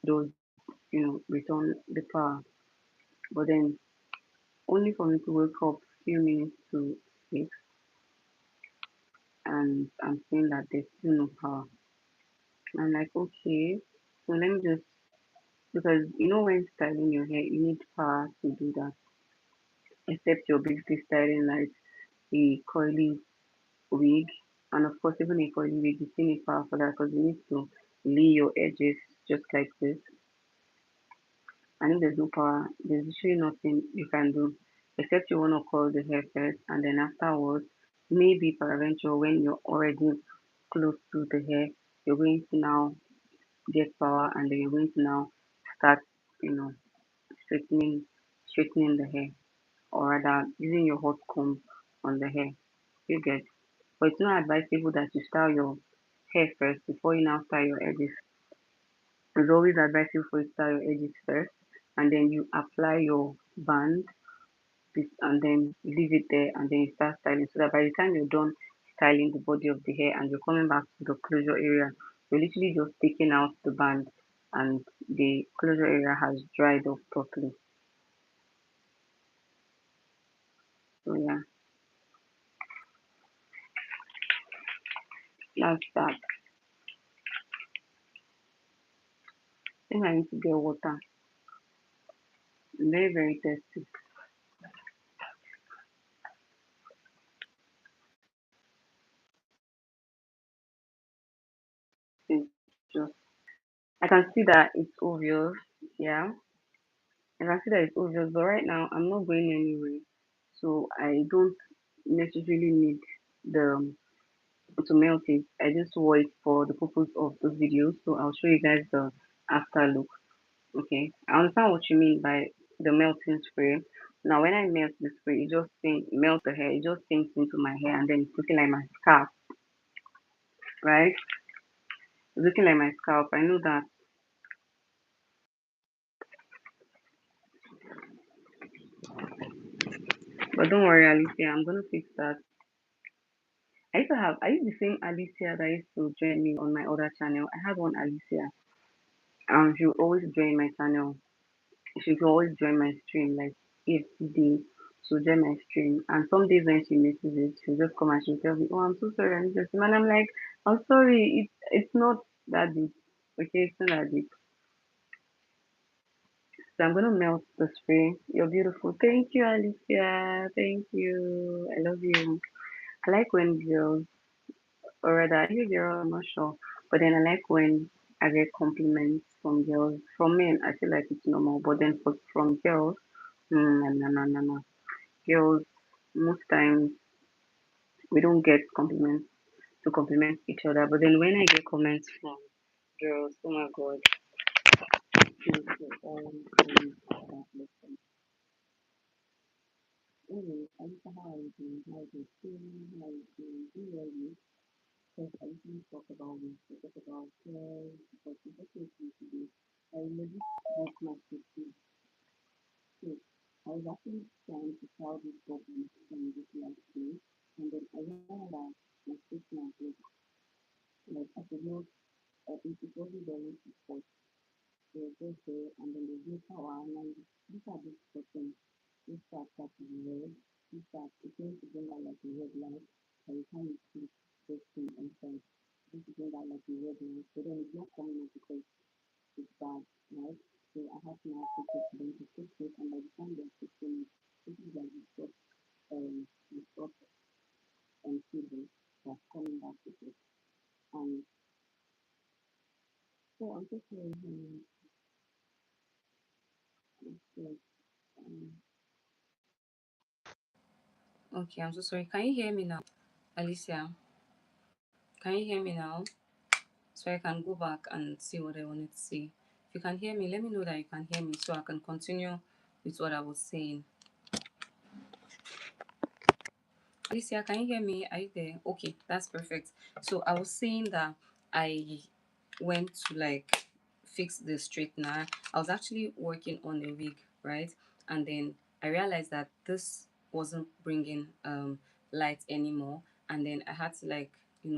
those, return the power. But then only for me to wake up few minutes to 6 and I'm seeing that there's still no power. I'm like, okay, so let me just, because when styling your hair, you need power to do that. Except you're basically styling like a curly wig. And of course, even a curly wig, you still need power for that because you need to lay your edges just like this. And if there's no power, there's usually nothing you can do except you want to curl the hair first and then afterwards, maybe peradventure when you're already close to the hair, you're going to now get power and then you're going to now start, you know, straightening straightening the hair or rather using your hot comb on the hair. You get. But it's not advisable that you style your hair first before you now style your edges. It's always advisable for you to style your edges first and then you apply your band and then leave it there and then you start styling so that by the time you're done styling the body of the hair and you're coming back to the closure area, you're literally just taking out the band and the closure area has dried off properly. So yeah, that's that. I think I need to get water. I'm very, very thirsty. It's just I can see that it's obvious. Yeah, I can see that it's obvious, but right now I'm not going anywhere, so I don't necessarily need the to melt it. I just wore it for the purpose of those videos, so I'll show you guys the after look. Okay, I understand what you mean by the melting spray, Now when I melt the spray, it just melt the hair, it just sinks into my hair and then it's looking like my scalp, right? It's looking like my scalp. I know that. But don't worry, Alicia, I'm gonna fix that. I used the same Alicia that used to join me on my other channel. I had one Alicia. She would always join my channel. She would always join my stream like every day. She'll join my stream. And some days when she misses it, she'll just come and she'll tell me, oh, I'm so sorry, I missed your stream. And I'm like, I'm sorry, it's not that deep. Okay, it's not that deep. So I'm gonna melt the spray. You're beautiful. Thank you, Alicia. Thank you. I love you. I like when girls, or rather, are you a girl? I'm not sure. But then I like when I get compliments from girls. From men, I feel like it's normal. But then from girls, no, no, no, no, no. Girls, most times we don't get compliments to compliment each other. But then when I get comments from girls, oh my god, it feels so that listen. Anyway, I used to how I do, how I do, how I do, because I usually talk about this, I talk about because it's okay for me to do. I already broke my safety. So I was actually trying to tell this problem from this last day, and then I realized that my statement was like I could not, it wasn't very support. They were just there, and then there's no power, and then these are these settings. This start to be red, this start, it's going to bring out like a red light, by the time you see this thing inside, this is bring out like a red light, so then it's not coming out because it's bad, right? So I have to now fix it for them to fix it, and by the time they're fixing it, this is like the stop and cable that's coming back with it. And so I'm just saying, it's like, um, okay, I'm so sorry. Can you hear me now, Alicia? Can you hear me now? So I can go back and see what I wanted to say. If you can hear me, let me know that you can hear me so I can continue with what I was saying. Alicia, can you hear me? Are you there? Okay, that's perfect. So I was saying that I went to like fix the straightener. I was actually working on a wig, right? And then I realized that this wasn't bringing light anymore. And then I had to like,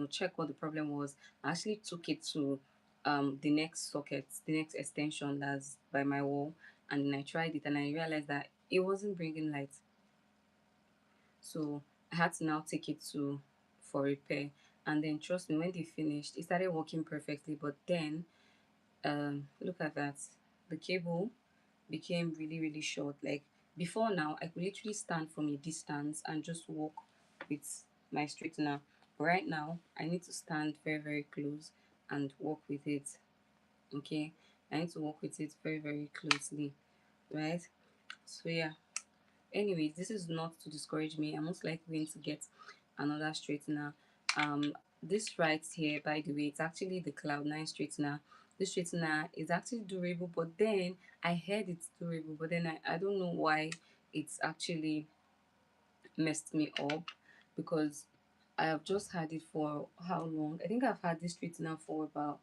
check what the problem was. I actually took it to the next socket, the next extension that's by my wall. And then I tried it and I realized that it wasn't bringing light. So I had to now take it to for repair. And then trust me, when they finished, it started working perfectly. But then look at that. The cable became really, really short. Like before now, I could literally stand from a distance and just walk with my straightener. But right now, I need to stand very, very close and walk with it. Okay, I need to walk with it very, very closely, right? So yeah. Anyways, this is not to discourage me. I'm most likely going to get another straightener. This right here, by the way, it's actually the Cloud9 straightener. This straightener is actually durable, but then I heard it's durable, but then I don't know why it's actually messed me up, because I have just had it for how long? I think I've had this straightener for about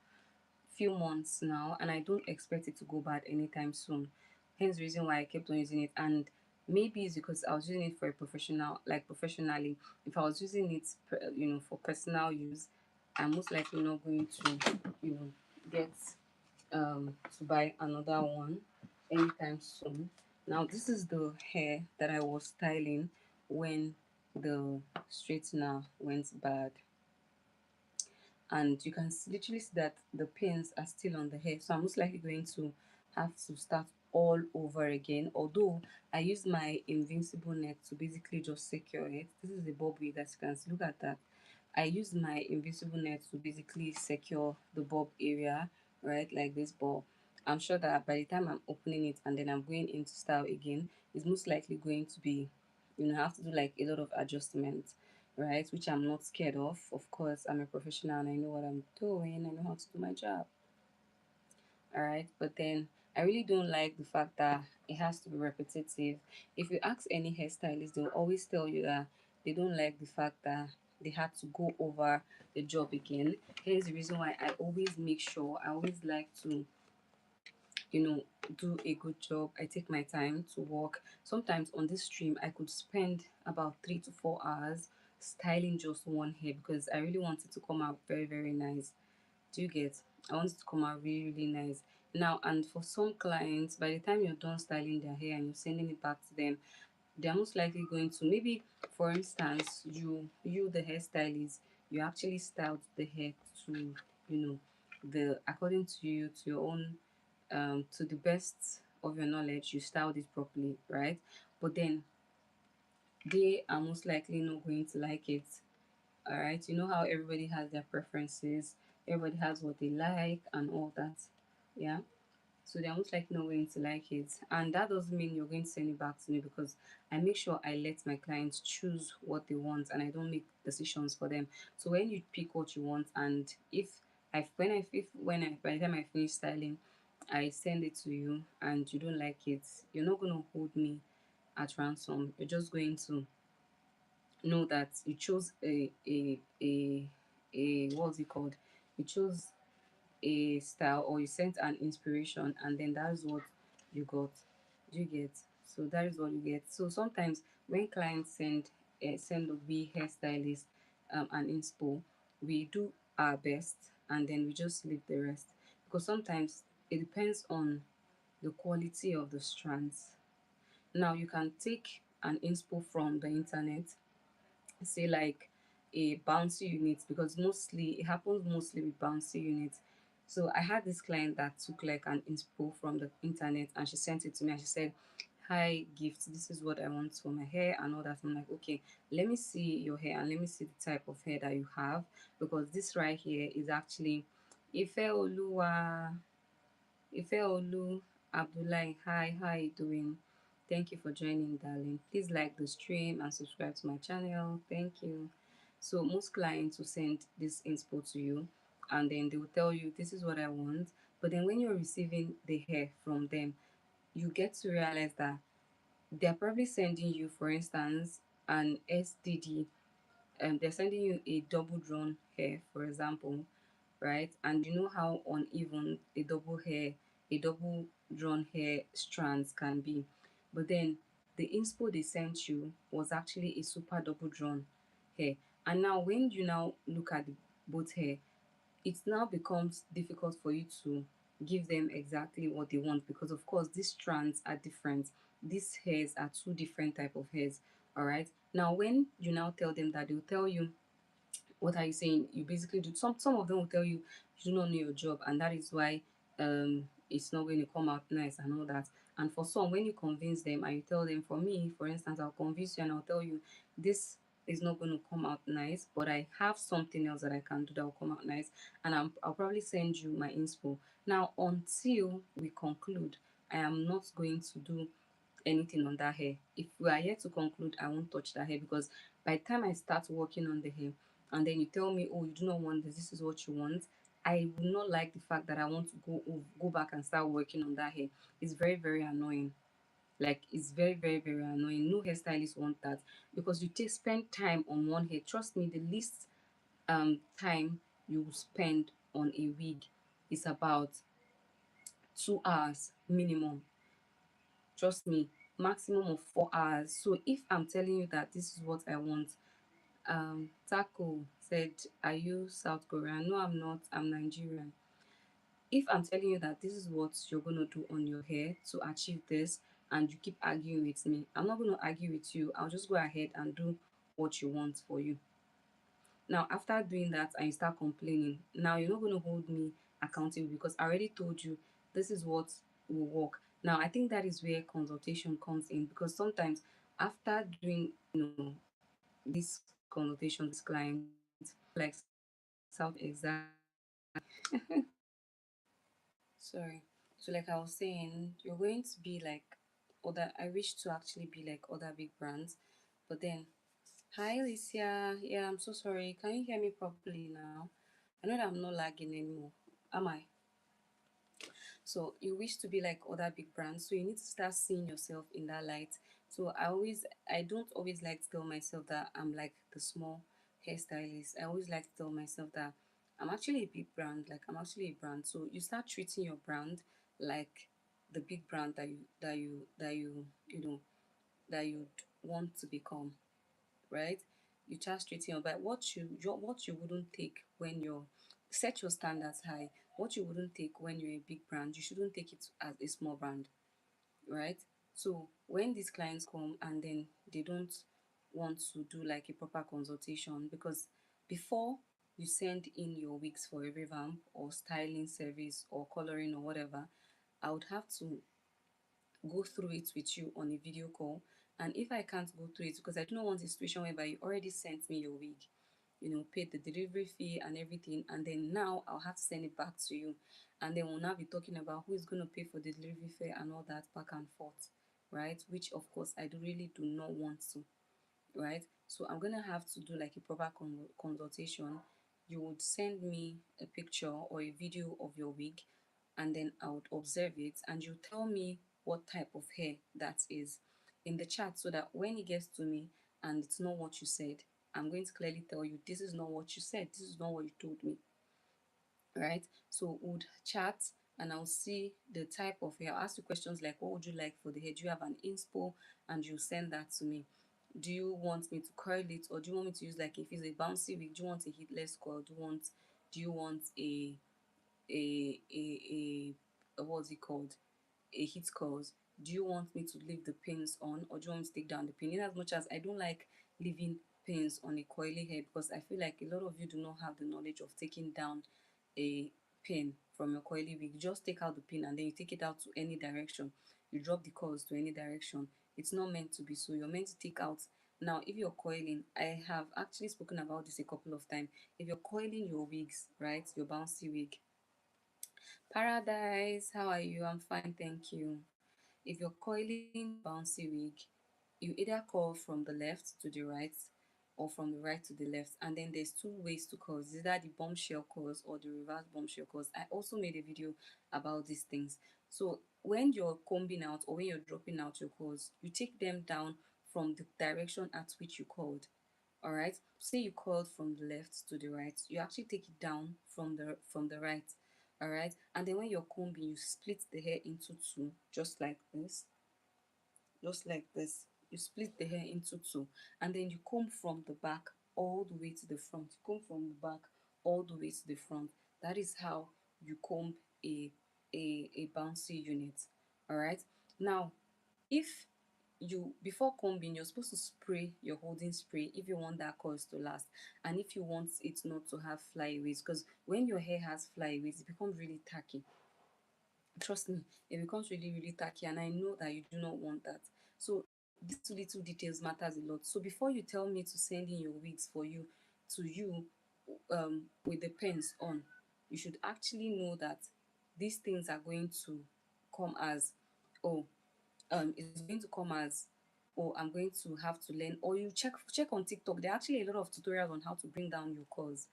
few months now, and I don't expect it to go bad anytime soon. Hence the reason why I kept on using it. And maybe it's because I was using it for a professional, like professionally. If I was using it for personal use, I'm most likely not going to get to buy another one anytime soon. Now this is the hair that I was styling when the straightener went bad, and you can literally see that the pins are still on the hair, so I'm most likely going to have to start all over again. Although I used my invincible net to basically just secure it. This is the bob wig, as you can see. Look at that. I used my invisible net to basically secure the bob area, right, like this. But I'm sure that by the time I'm opening it and then I'm going into style again, it's most likely going to be, I have to do like a lot of adjustments, right? Which I'm not scared of. Of course, I'm a professional and I know what I'm doing. I know how to do my job. All right. But then I really don't like the fact that it has to be repetitive. If you ask any hairstylist, they'll always tell you that they don't like the fact that they had to go over the job again. Here's the reason why I always make sure, I always like to, you know, do a good job. I take my time to work. Sometimes on this stream, I could spend about 3 to 4 hours styling just one hair because I really want it to come out very, very nice. Do you get? I want it to come out really, really nice. Now, and for some clients, by the time you're done styling their hair and you're sending it back to them, they're most likely going to, maybe for instance, you the hairstylist, you actually styled the hair to, you know, the according to you, to your own, to the best of your knowledge, you styled it properly, right? But then they are most likely not going to like it. All right, you know how everybody has their preferences, everybody has what they like and all that. Yeah, so they're most likely not going to like it, and that doesn't mean you're going to send it back to me, because I make sure I let my clients choose what they want and I don't make decisions for them. So when you pick what you want, and if by the time I finish styling, I send it to you and you don't like it, you're not going to hold me at ransom. You're just going to know that you chose a what's it called, you chose a style, or you sent an inspiration, and then that's what you got. Do you get? So that is what you get. So sometimes when clients send we hairstylist an inspo, we do our best and then we just leave the rest, because sometimes it depends on the quality of the strands. Now you can take an inspo from the internet, say like a bouncy unit, because mostly it happens mostly with bouncy units. So I had this client that took like an inspo from the internet and she sent it to me and she said, "Hi gift, this is what I want for my hair and all that." I'm like, okay, let me see your hair and let me see the type of hair that you have, because this right here is actually Ife Oluwa Ifeolu Abdullahi. Hi, how are you doing? Thank you for joining, darling. Please like the stream and subscribe to my channel. Thank you. So most clients will send this inspo to you and then they will tell you this is what I want. But then when you're receiving the hair from them, you get to realize that they're probably sending you, for instance, an SDD. They're sending you a double drawn hair, for example, right? And you know how uneven a double drawn hair strands can be. But then the inspo they sent you was actually a super double drawn hair. And now when you now look at both hair, it now becomes difficult for you to give them exactly what they want, because of course these strands are different. These hairs are two different type of hairs. All right. Now when you now tell them that, they'll tell you, what are you saying? You basically do, some of them will tell you you do not know your job, and that is why it's not going to come out nice and all that. And for some, when you convince them and you tell them, for me for instance, I'll convince you and I'll tell you this is not going to come out nice, but I have something else that I can do that will come out nice, and I'll probably send you my inspo. Now until we conclude, I am not going to do anything on that hair. If we are yet to conclude, I won't touch that hair, because by the time I start working on the hair and then you tell me, oh, you do not want this, this is what you want, I will not like the fact that I want to go back and start working on that hair. It's very, very annoying. Like it's very, very, very annoying. No hairstylist want that, because you take spend time on one hair. Trust me, the least time you spend on a wig is about 2 hours minimum. Trust me, maximum of 4 hours. So if I'm telling you that this is what I want, Taco said, "Are you South Korean?" No, I'm not. I'm Nigerian. If I'm telling you that this is what you're gonna do on your hair to achieve this, and you keep arguing with me, I'm not gonna argue with you. I'll just go ahead and do what you want for you. Now, after doing that and you start complaining, now you're not gonna hold me accountable, because I already told you this is what will work. Now, I think that is where consultation comes in, because sometimes after doing, this consultation, this client, like South exactly. Sorry. So like I was saying, you're going to be like other, I wish to actually be like other big brands. But then, hi Alicia. Yeah, I'm so sorry. Can you hear me properly now? I know that I'm not lagging anymore. Am I? So you wish to be like other big brands, so you need to start seeing yourself in that light. So I don't always like to tell myself that I'm like the small hairstylist. I always like to tell myself that I'm actually a big brand, like I'm actually a brand. So you start treating your brand like the big brand you know that you'd want to become, right? You just treating your but what you wouldn't take when you're set your standards high. What you wouldn't take when you're a big brand, you shouldn't take it as a small brand, right? So when these clients come and then they don't want to do like a proper consultation, because before you send in your wigs for a revamp or styling service or coloring or whatever, I would have to go through it with you on a video call. And if I can't go through it, because I do not want a situation whereby you already sent me your wig, paid the delivery fee and everything, and then now I'll have to send it back to you. And then we'll now be talking about who is going to pay for the delivery fee and all that back and forth, right? Which, of course, I do really do not want to, right? So I'm gonna have to do like a proper consultation. You would send me a picture or a video of your wig, and then I would observe it, and you tell me what type of hair that is in the chat, so that when it gets to me and it's not what you said, I'm going to clearly tell you this is not what you said, this is not what you told me, right? So we would chat, and I'll see the type of hair. I'll ask you questions like, what would you like for the hair? Do you have an inspo? And you send that to me. Do you want me to curl it, or do you want me to use, like, if it's a bouncy wig, do you want a heatless coil? Do you want a what's it called, a heat coils? Do you want me to leave the pins on, or do you want me to take down the pin? In as much as I don't like leaving pins on a coily hair, because I feel like a lot of you do not have the knowledge of taking down a pin from your coily wig. You just take out the pin and then you take it out to any direction. You drop the coils to any direction. It's not meant to be so. You're meant to take out. Now, if you're coiling, I have actually spoken about this a couple of times. If you're coiling your wigs, right, your bouncy wig, Paradise, how are you? I'm fine, thank you. If you're coiling your bouncy wig, you either coil from the left to the right or from the right to the left. And then there's two ways to coil. It's either the bombshell coils or the reverse bombshell coils. I also made a video about these things. So when you're combing out or when you're dropping out your coils, you take them down from the direction at which you coiled. All right, say you coiled from the left to the right, you actually take it down from the right. All right, and then when you're combing, you split the hair into two, just like this, just like this. You split the hair into two, and then you comb from the back all the way to the front. You comb from the back all the way to the front. That is how you comb a a bouncy unit. All right, now if you, before combing, you're supposed to spray your holding spray if you want that coils to last, and if you want it not to have flyaways, because when your hair has flyaways, it becomes really tacky. Trust me, it becomes really really tacky, and I know that you do not want that. So these two little details matters a lot. So before you tell me to send in your wigs for you to you, with the pens on, you should actually know that these things are going to come as, oh, it's going to come as, oh, I'm going to have to learn. Or you check on TikTok, there are actually a lot of tutorials on how to bring down your curls.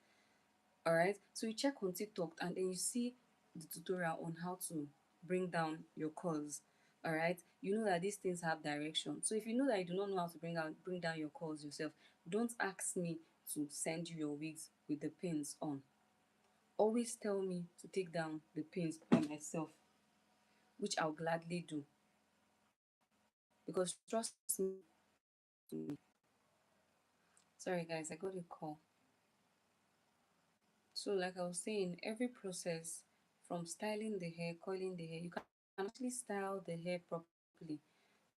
All right, so you check on TikTok and then you see the tutorial on how to bring down your curls. All right, you know that these things have direction. So if you know that you do not know how to bring down your curls yourself, don't ask me to send you your wigs with the pins on. Always tell me to take down the pins by myself, which I'll gladly do, because trust me, to me. Sorry guys, I got a call. So like I was saying, every process, from styling the hair, coiling the hair, you can actually style the hair properly.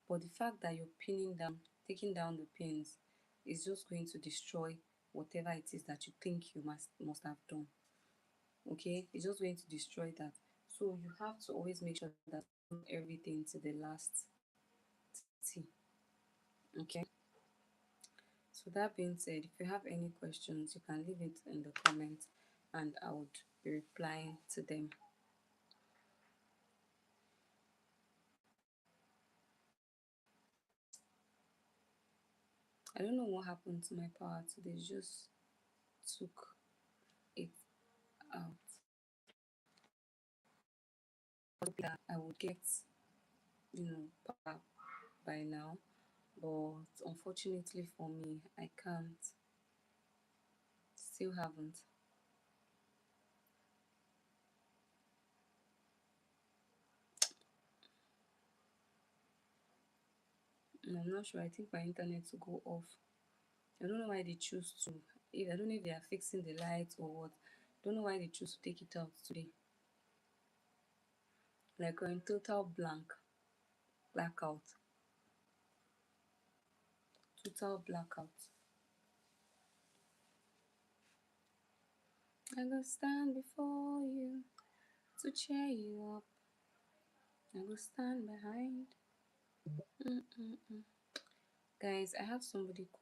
But the fact that you're pinning down, taking down the pins, is just going to destroy whatever it is that you think you must have done. Okay? It's just going to destroy that. So you have to always make sure that you do everything to the last T. Okay? So that being said, if you have any questions, you can leave it in the comments and I would be replying to them. I don't know what happened to my power today. It just took it out. that I would get, power by now, but unfortunately for me, I can't. Still haven't. I'm not sure. I think my internet will go off. I don't know why they choose to. If I don't know if they are fixing the lights or what. Don't know why they choose to take it out today. Like we're in total blackout, total blackout. I go stand before you to cheer you up. I go stand behind. Mm-mm-mm. Guys, I have somebody calling.